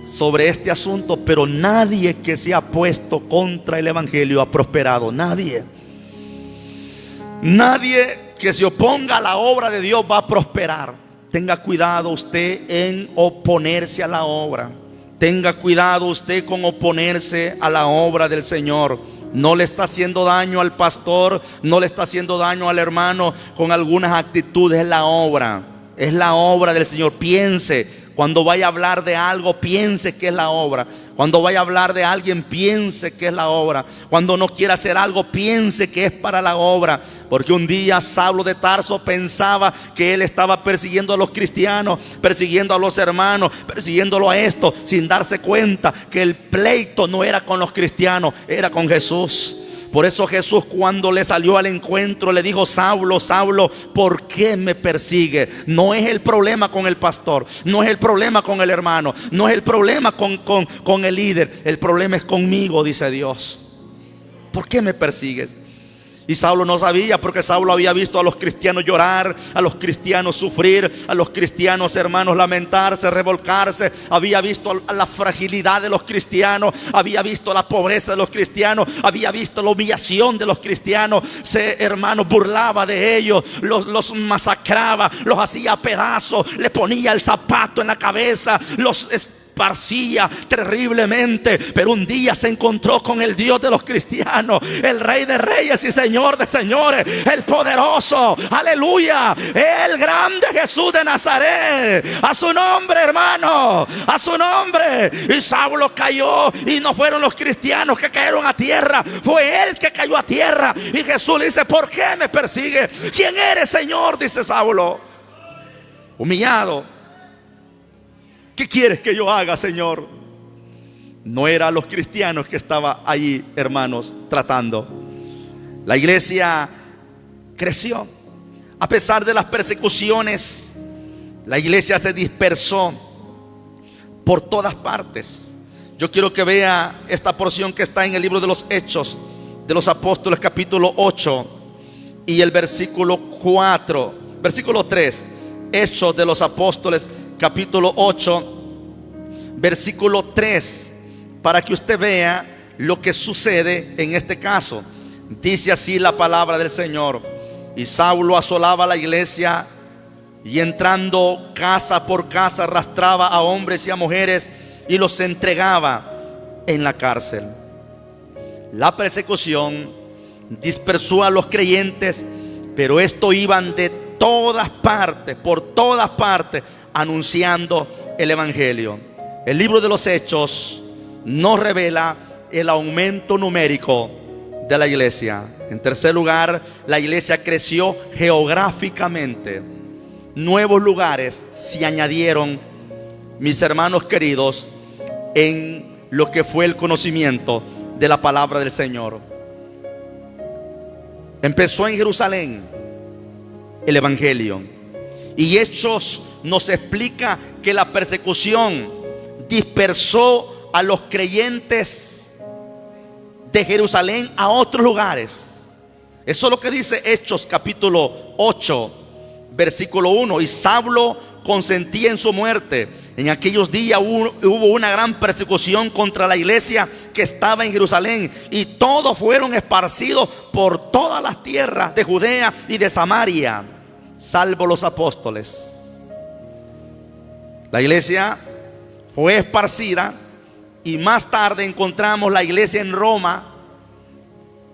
sobre este asunto, pero nadie que se ha puesto contra el evangelio ha prosperado. Nadie que se oponga a la obra de Dios va a prosperar. Tenga cuidado usted en oponerse a la obra. Tenga cuidado usted con oponerse a la obra del Señor. No le está haciendo daño al pastor, no le está haciendo daño al hermano con algunas actitudes. Es la obra del Señor. Piense, cuando vaya a hablar de algo, piense que es la obra. Cuando vaya a hablar de alguien, piense que es la obra. Cuando no quiera hacer algo, piense que es para la obra. Porque un día Saulo de Tarso pensaba que él estaba persiguiendo a los cristianos, persiguiendo a los hermanos, persiguiéndolo a esto, sin darse cuenta que el pleito no era con los cristianos, era con Jesús. Por eso Jesús, cuando le salió al encuentro, le dijo: Saulo, Saulo, ¿por qué me persigue? No es el problema con el pastor, no es el problema con el hermano, no es el problema con el líder. El problema es conmigo, dice Dios. ¿Por qué me persigues? Y Saulo no sabía, porque Saulo había visto a los cristianos llorar, a los cristianos sufrir, a los cristianos, hermanos, lamentarse, revolcarse. Había visto la fragilidad de los cristianos, había visto la pobreza de los cristianos, había visto la humillación de los cristianos. Hermanos, burlaba de ellos, los masacraba, los hacía pedazos, le ponía el zapato en la cabeza, los esparcía terriblemente. Pero un día se encontró con el Dios de los cristianos, el Rey de Reyes y Señor de Señores, el poderoso, aleluya, el grande Jesús de Nazaret. A su nombre, hermano, a su nombre. Y Saulo cayó, y no fueron los cristianos que cayeron a tierra, fue él que cayó a tierra. Y Jesús le dice: ¿por qué me persigue? ¿Quién eres, Señor?, dice Saulo, humillado. ¿Qué quieres que yo haga, Señor? No eran los cristianos que estaba allí, hermanos, tratando. La iglesia creció. A pesar de las persecuciones, la iglesia se dispersó por todas partes. Yo quiero que vea esta porción que está en el libro de los Hechos de los Apóstoles, capítulo 8 y el versículo 4, versículo 3. Hechos de los Apóstoles, capítulo 8, versículo 3, para que usted vea lo que sucede en este caso. Dice así la palabra del Señor: y Saulo asolaba la iglesia, y entrando casa por casa arrastraba a hombres y a mujeres y los entregaba en la cárcel. La persecución dispersó a los creyentes, pero esto iban de todas partes, por todas partes, anunciando el evangelio. El libro de los Hechos nos revela el aumento numérico de la iglesia. En tercer lugar, la iglesia creció geográficamente. Nuevos lugares se añadieron, mis hermanos queridos, en lo que fue el conocimiento de la palabra del Señor. Empezó en Jerusalén el evangelio, y Hechos nos explica que la persecución dispersó a los creyentes de Jerusalén a otros lugares. Eso es lo que dice Hechos capítulo 8 versículo 1. Y Saulo consentía en su muerte. En aquellos días hubo una gran persecución contra la iglesia que estaba en Jerusalén, y todos fueron esparcidos por todas las tierras de Judea y de Samaria, salvo los apóstoles. La iglesia fue esparcida, y más tarde encontramos la iglesia en Roma,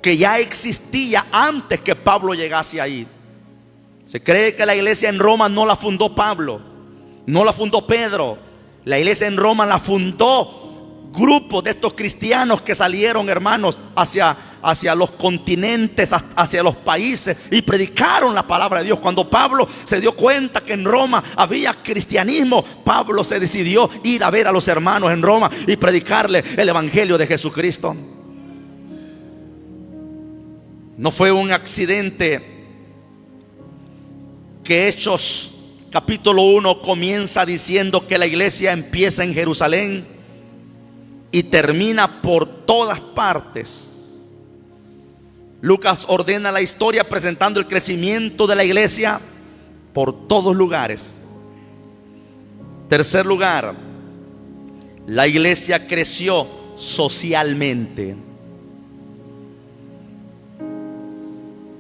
que ya existía antes que Pablo llegase ahí. Se cree que la iglesia en Roma no la fundó Pablo, no la fundó Pedro. La iglesia en Roma la fundó grupos de estos cristianos que salieron, hermanos, hacia los continentes, hacia los países, y predicaron la palabra de Dios. Cuando Pablo se dio cuenta que en Roma había cristianismo, Pablo se decidió ir a ver a los hermanos en Roma y predicarle el evangelio de Jesucristo. No fue un accidente que Hechos capítulo 1 comienza diciendo que la iglesia empieza en Jerusalén y termina por todas partes. Lucas ordena la historia presentando el crecimiento de la iglesia por todos lugares. Tercer lugar, la iglesia creció socialmente.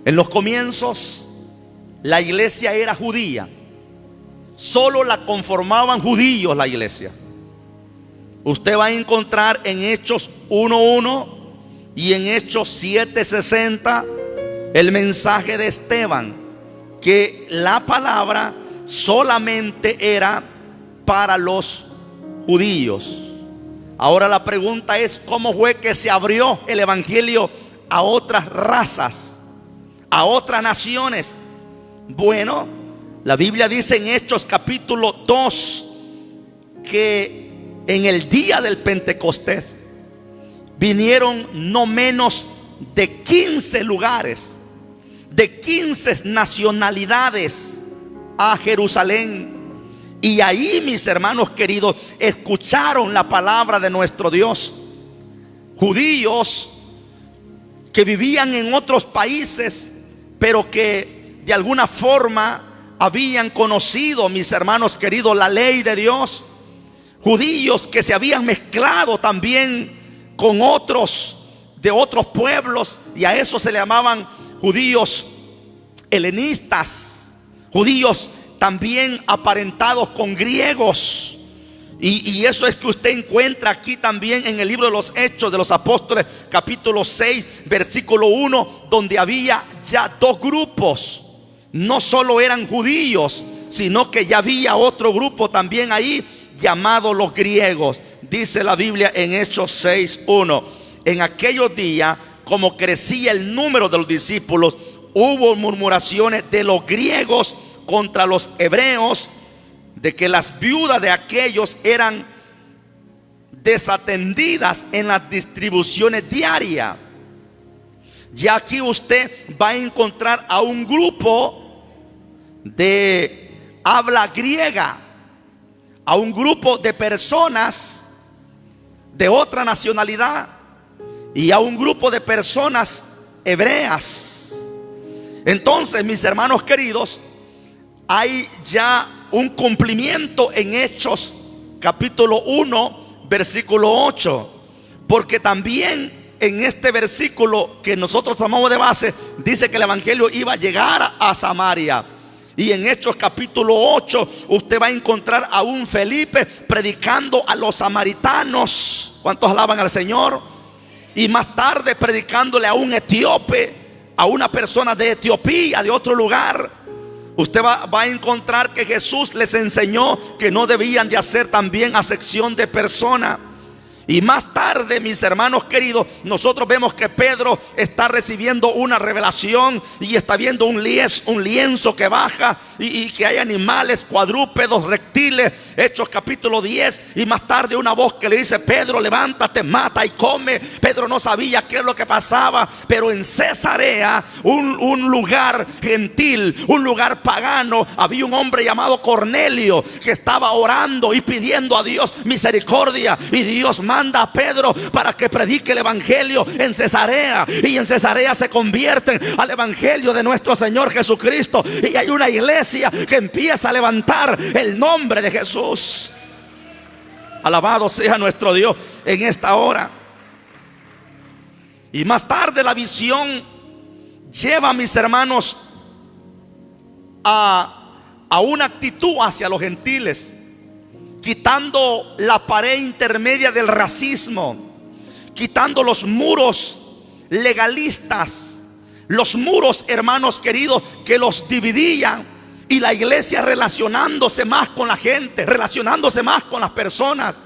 En los comienzos, la iglesia era judía. Solo la conformaban judíos la iglesia. Usted va a encontrar en Hechos 1:1 y en Hechos 7:60 el mensaje de Esteban, que la palabra solamente era para los judíos. Ahora la pregunta es: ¿cómo fue que se abrió el evangelio a otras razas, a otras naciones? Bueno, la Biblia dice en Hechos capítulo 2 que en el día del Pentecostés vinieron no menos de 15 lugares, de 15 nacionalidades a Jerusalén. Y ahí, mis hermanos queridos, escucharon la palabra de nuestro Dios. Judíos que vivían en otros países, pero que de alguna forma habían conocido, mis hermanos queridos, la ley de Dios. Judíos que se habían mezclado también con otros de otros pueblos, y a eso se le llamaban judíos helenistas, judíos también aparentados con griegos. Y eso es que usted encuentra aquí también en el libro de los Hechos de los Apóstoles, capítulo 6, versículo 1, donde había ya dos grupos. No solo eran judíos, sino que ya había otro grupo también ahí, llamado los griegos. Dice la Biblia en Hechos 6:1: en aquellos días, como crecía el número de los discípulos, hubo murmuraciones de los griegos contra los hebreos, de que las viudas de aquellos eran desatendidas en las distribuciones diarias. Ya aquí usted va a encontrar a un grupo de habla griega, a un grupo de personas de otra nacionalidad y a un grupo de personas hebreas. Entonces, mis hermanos queridos, hay ya un cumplimiento en Hechos capítulo 1 versículo 8, porque también en este versículo que nosotros tomamos de base dice que el evangelio iba a llegar a Samaria. Y en Hechos capítulo 8 usted va a encontrar a un Felipe predicando a los samaritanos. ¿Cuántos alaban al Señor? Y más tarde predicándole a un etíope, a una persona de Etiopía, de otro lugar. Usted va a encontrar que Jesús les enseñó que no debían de hacer también acepción de personas. Y más tarde, mis hermanos queridos, nosotros vemos que Pedro está recibiendo una revelación y está viendo un lienzo que baja y que hay animales, cuadrúpedos, reptiles. Hechos capítulo 10. Y más tarde una voz que le dice: Pedro, levántate, mata y come. Pedro no sabía qué es lo que pasaba, pero en Cesarea, un lugar gentil, un lugar pagano, había un hombre llamado Cornelio que estaba orando y pidiendo a Dios misericordia. Y Dios manda a Pedro para que predique el evangelio en Cesarea, y en Cesarea se convierten al evangelio de nuestro Señor Jesucristo, y hay una iglesia que empieza a levantar el nombre de Jesús. Alabado sea nuestro Dios en esta hora. Y más tarde la visión lleva a mis hermanos a una actitud hacia los gentiles, quitando la pared intermedia del racismo, quitando los muros legalistas, los muros, hermanos queridos, que los dividían, y la iglesia relacionándose más con la gente, relacionándose más con las personas.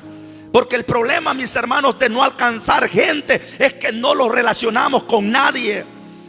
Porque el problema, mis hermanos, de no alcanzar gente es que no los relacionamos con nadie.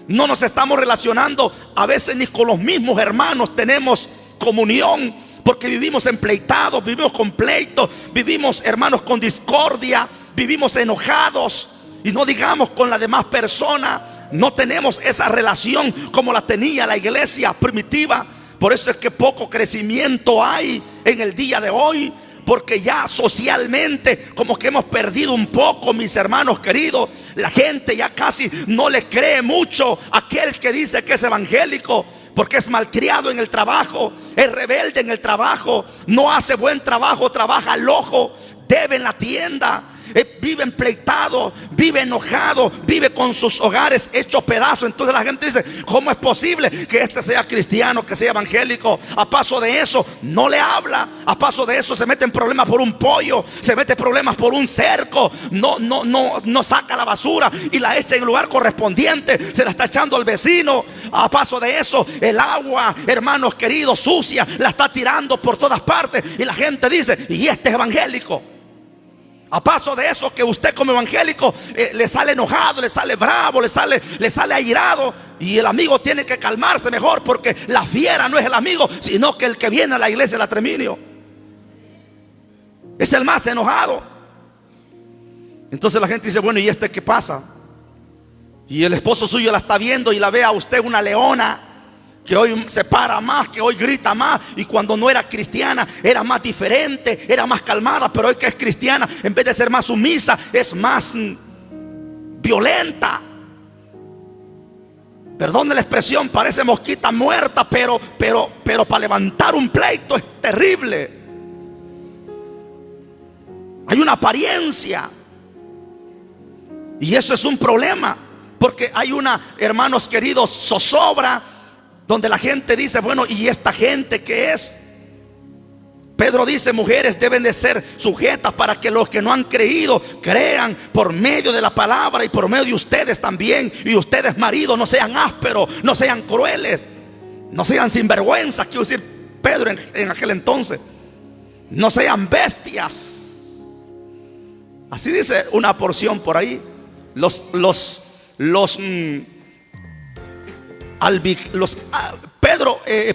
No nos estamos relacionando a veces ni con los mismos hermanos tenemos comunión, porque vivimos empleitados, vivimos con pleitos, vivimos, hermanos, con discordia, vivimos enojados, y no digamos con la demás persona. No tenemos esa relación como la tenía la iglesia primitiva. Por eso es que poco crecimiento hay en el día de hoy, porque ya socialmente como que hemos perdido un poco, mis hermanos queridos. La gente ya casi no le cree mucho a aquel que dice que es evangélico, porque es malcriado en el trabajo, es rebelde en el trabajo, no hace buen trabajo, trabaja al ojo, debe en la tienda, vive empleitado, vive enojado, vive con sus hogares hechos pedazos. Entonces la gente dice: ¿cómo es posible que este sea cristiano, que sea evangélico? A paso de eso no le habla, a paso de eso se mete en problemas por un pollo, se mete en problemas por un cerco, no saca la basura y la echa en el lugar correspondiente, se la está echando al vecino. A paso de eso, el agua, hermanos queridos, sucia, la está tirando por todas partes, y la gente dice: ¿y este es evangélico? A paso de eso, que usted como evangélico le sale enojado, le sale bravo, le sale airado, y el amigo tiene que calmarse mejor, porque la fiera no es el amigo, sino que el que viene a la iglesia la treminio es el más enojado. Entonces la gente dice: bueno, ¿y este qué pasa? Y el esposo suyo la está viendo y la ve a usted una leona, que hoy se para más, que hoy grita más, y cuando no era cristiana era más diferente, era más calmada, pero hoy que es cristiana, en vez de ser más sumisa, es más violenta. Perdone la expresión, parece mosquita muerta, pero para levantar un pleito es terrible. Hay una apariencia, y eso es un problema, porque hay una, hermanos queridos, zozobra, donde la gente dice: bueno, ¿y esta gente qué es? Pedro dice: mujeres deben de ser sujetas para que los que no han creído crean por medio de la palabra, y por medio de ustedes también. Y ustedes, maridos, no sean ásperos, no sean crueles, no sean sinvergüenzas, quiero decir Pedro en aquel entonces. No sean bestias. Así dice una porción por ahí.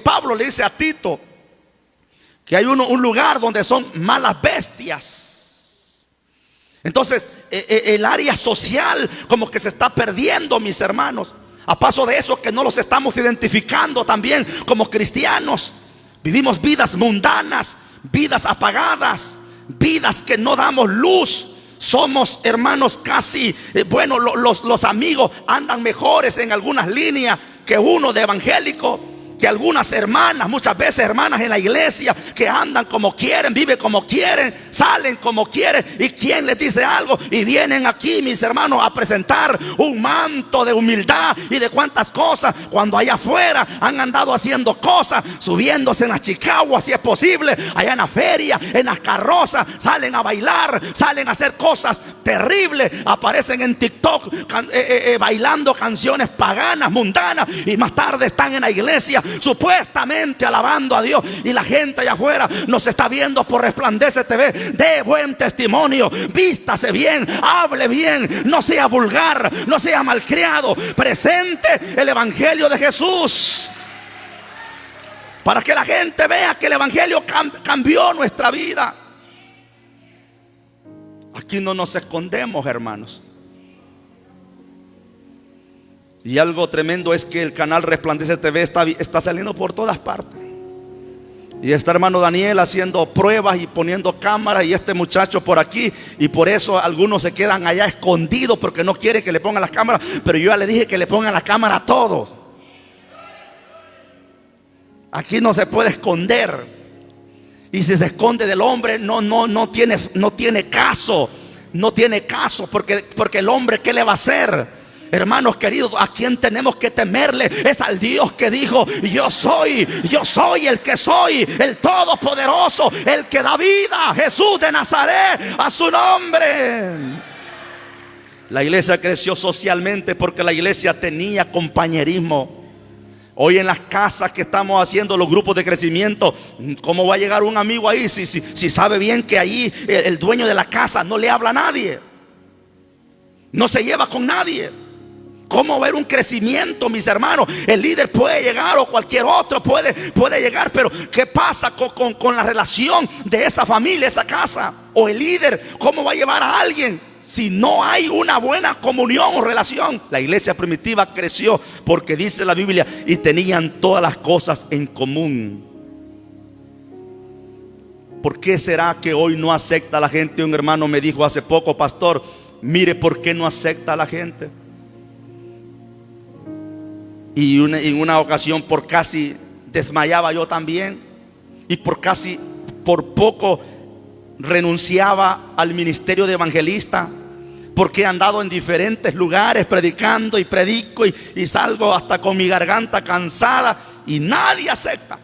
Pablo le dice a Tito que hay un lugar donde son malas bestias. Entonces el área social como que se está perdiendo, mis hermanos. A paso de eso, que no los estamos identificando también como cristianos. Vivimos vidas mundanas, vidas apagadas, vidas que no damos luz. Somos, hermanos, casi, los amigos andan mejores en algunas líneas que uno de evangélico, que algunas hermanas, muchas veces hermanas en la iglesia, que andan como quieren, viven como quieren, salen como quieren. ¿Y quién les dice algo? Y vienen aquí, mis hermanos, a presentar un manto de humildad y de cuantas cosas, cuando allá afuera han andado haciendo cosas, subiéndose en las chicaguas, si es posible, allá en la feria, en las carrozas, salen a bailar, salen a hacer cosas terrible. Aparecen en TikTok bailando canciones paganas, mundanas, y más tarde están en la iglesia supuestamente alabando a Dios, y la gente allá afuera nos está viendo por Resplandece TV. De buen testimonio, vístase bien, hable bien, no sea vulgar, no sea malcriado, presente el evangelio de Jesús, para que la gente vea que el evangelio cambió nuestra vida. Aquí no nos escondemos, hermanos. Y algo tremendo es que el canal Resplandece TV está saliendo por todas partes. Y está hermano Daniel haciendo pruebas y poniendo cámaras, y este muchacho por aquí. Y por eso algunos se quedan allá escondidos porque no quieren que le pongan las cámaras. Pero yo ya le dije que le pongan la cámara a todos. Aquí no se puede esconder. Y si se esconde del hombre, no tiene caso. No tiene caso, porque el hombre, ¿qué le va a hacer? Hermanos queridos, a quien tenemos que temerle es al Dios que dijo: yo soy el que soy, el todopoderoso, el que da vida, Jesús de Nazaret, a su nombre. La iglesia creció socialmente porque la iglesia tenía compañerismo. Hoy en las casas que estamos haciendo los grupos de crecimiento, ¿cómo va a llegar un amigo ahí si sabe bien que ahí el dueño de la casa no le habla a nadie, no se lleva con nadie? ¿Cómo ver un crecimiento, mis hermanos? El líder puede llegar, o cualquier otro puede llegar, pero ¿qué pasa con la relación de esa familia, esa casa? O el líder, ¿cómo va a llevar a alguien si no hay una buena comunión o relación? La iglesia primitiva creció porque dice la Biblia: y tenían todas las cosas en común. ¿Por qué será que hoy no acepta a la gente? Un hermano me dijo hace poco: pastor, mire por qué no acepta a la gente. Y en una ocasión por casi desmayaba yo también, y por poco renunciaba al ministerio de evangelista, porque he andado en diferentes lugares predicando y predico y salgo hasta con mi garganta cansada y nadie acepta.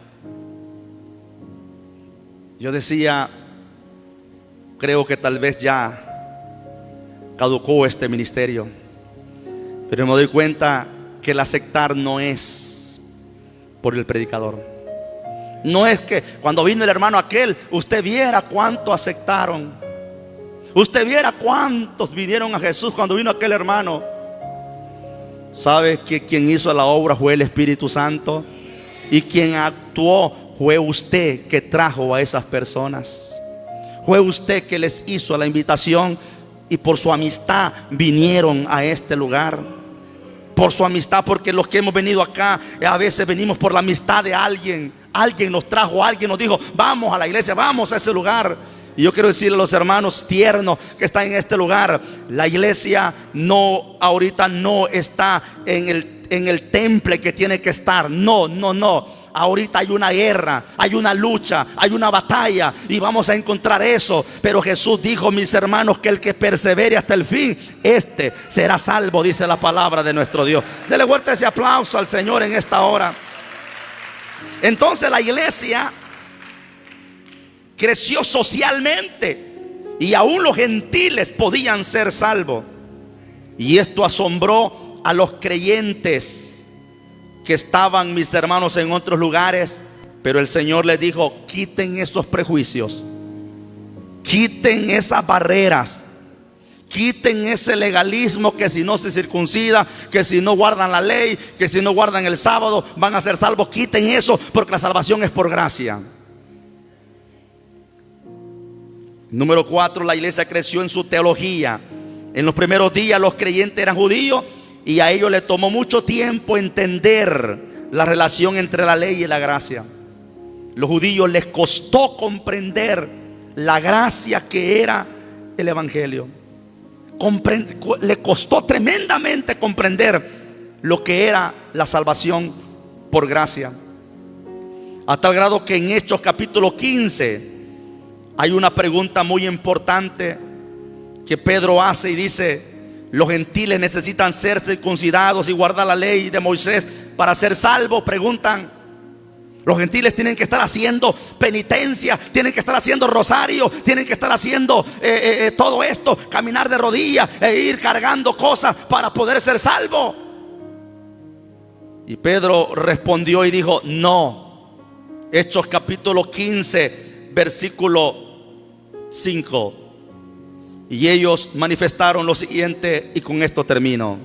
Yo decía: creo que tal vez ya caducó este ministerio. Pero me doy cuenta que el aceptar no es por el predicador. No es que cuando vino el hermano aquel, usted viera cuánto aceptaron, usted viera cuántos vinieron a Jesús cuando vino aquel hermano. ¿Sabe que quien hizo la obra fue el Espíritu Santo? Y quien actuó fue usted, que trajo a esas personas. Fue usted que les hizo la invitación, y por su amistad vinieron a este lugar. Por su amistad, porque los que hemos venido acá a veces venimos por la amistad de alguien. Alguien nos trajo, alguien nos dijo: vamos a la iglesia, vamos a ese lugar. Y yo quiero decirle a los hermanos tiernos que están en este lugar: la iglesia ahorita no está en el temple que tiene que estar. No. Ahorita hay una guerra, hay una lucha, hay una batalla, y vamos a encontrar eso. Pero Jesús dijo, mis hermanos, que el que persevere hasta el fin, este será salvo, dice la palabra de nuestro Dios. Dele fuerte ese aplauso al Señor en esta hora. Entonces la iglesia creció socialmente, y aún los gentiles podían ser salvos. Y esto asombró a los creyentes que estaban, mis hermanos, en otros lugares. Pero el Señor les dijo: quiten esos prejuicios, quiten esas barreras, quiten ese legalismo, que si no se circuncida, que si no guardan la ley, que si no guardan el sábado van a ser salvos. Quiten eso, porque la salvación es por gracia. Número 4, la iglesia creció en su teología. En los primeros días los creyentes eran judíos, y a ellos les tomó mucho tiempo entender la relación entre la ley y la gracia. Los judíos les costó comprender la gracia que era el evangelio. Le costó tremendamente comprender lo que era la salvación por gracia. A tal grado que en Hechos capítulo 15 hay una pregunta muy importante que Pedro hace y dice: los gentiles necesitan ser circuncidados y guardar la ley de Moisés para ser salvos. Preguntan Los gentiles tienen que estar haciendo penitencia, tienen que estar haciendo rosario, tienen que estar haciendo todo esto, caminar de rodillas e ir cargando cosas para poder ser salvo. Y Pedro respondió y dijo: no. Hechos capítulo 15, versículo 5. Y ellos manifestaron lo siguiente, y con esto termino.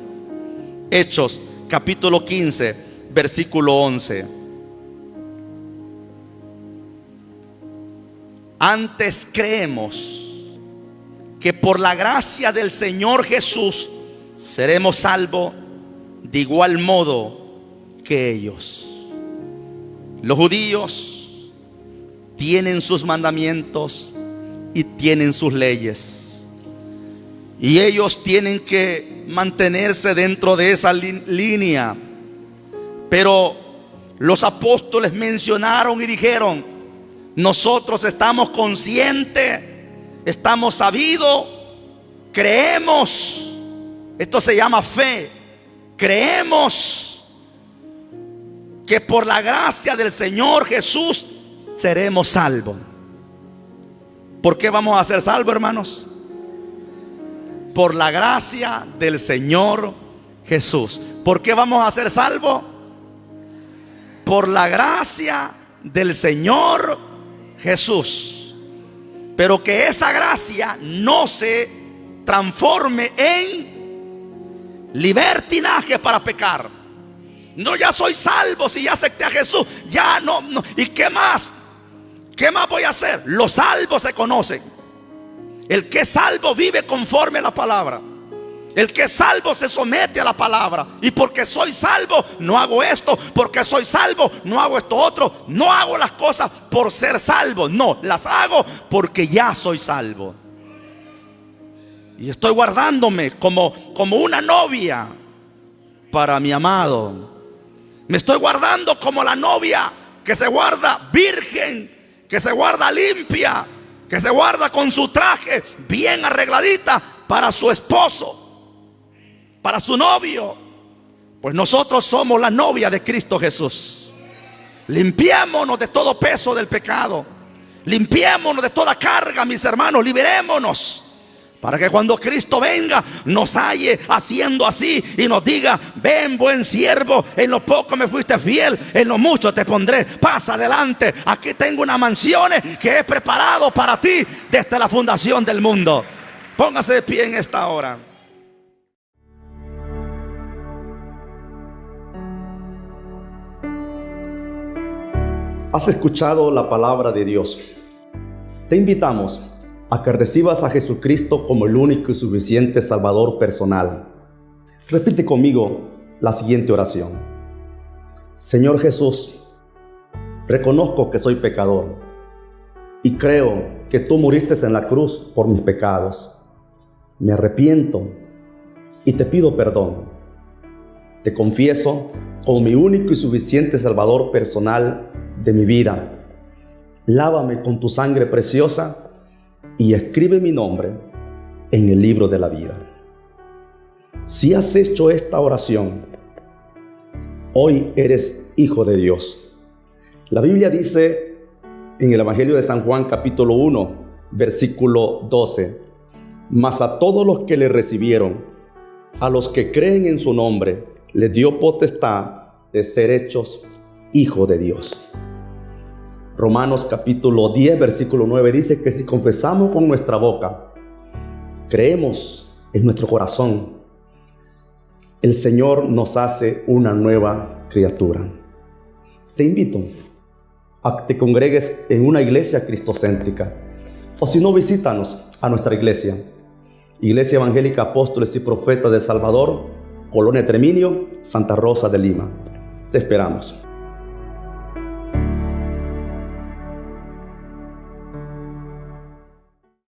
Hechos capítulo 15, versículo 11. Antes creemos que por la gracia del Señor Jesús seremos salvos de igual modo que ellos. Los judíos tienen sus mandamientos y tienen sus leyes, y ellos tienen que mantenerse dentro de esa línea. Pero los apóstoles mencionaron y dijeron: nosotros estamos conscientes, estamos sabidos, creemos. Esto se llama fe. Creemos que por la gracia del Señor Jesús seremos salvos. ¿Por qué vamos a ser salvos, hermanos? Por la gracia del Señor Jesús. ¿Por qué vamos a ser salvos? Por la gracia del Señor Jesús. Pero que esa gracia no se transforme en libertinaje para pecar. No, ya soy salvo, si ya acepté a Jesús, ya no. ¿Y qué más? ¿Qué más voy a hacer? Los salvos se conocen. El que es salvo vive conforme a la palabra. El que es salvo se somete a la palabra. Y porque soy salvo, no hago esto. Porque soy salvo, no hago esto otro. No hago las cosas por ser salvo. No, las hago porque ya soy salvo. Y estoy guardándome como una novia para mi amado. Me estoy guardando como la novia que se guarda virgen, que se guarda limpia, que se guarda con su traje bien arregladita para su esposo, para su novio. Pues nosotros somos la novia de Cristo Jesús. Limpiémonos de todo peso del pecado. Limpiémonos de toda carga, mis hermanos. Liberémonos, para que cuando Cristo venga nos halle haciendo así y nos diga: ven, buen siervo, en lo poco me fuiste fiel, en lo mucho te pondré, pasa adelante. Aquí tengo una mansión que he preparado para ti desde la fundación del mundo. Póngase de pie en esta hora. Has escuchado la palabra de Dios. Te invitamos a que recibas a Jesucristo como el único y suficiente Salvador personal. Repite conmigo la siguiente oración: Señor Jesús, reconozco que soy pecador y creo que tú moriste en la cruz por mis pecados. Me arrepiento y te pido perdón. Te confieso como mi único y suficiente Salvador personal de mi vida. Lávame con tu sangre preciosa y escribe mi nombre en el libro de la vida. Si has hecho esta oración, hoy eres hijo de Dios. La Biblia dice en el Evangelio de San Juan capítulo 1, versículo 12: mas a todos los que le recibieron, a los que creen en su nombre, les dio potestad de ser hechos hijos de Dios. Romanos capítulo 10, versículo 9 dice que si confesamos con nuestra boca, creemos en nuestro corazón, el Señor nos hace una nueva criatura. Te invito a que te congregues en una iglesia cristocéntrica, o si no, visítanos a nuestra iglesia, Iglesia Evangélica Apóstoles y Profetas del Salvador, Colonia Treminio, Santa Rosa de Lima. Te esperamos.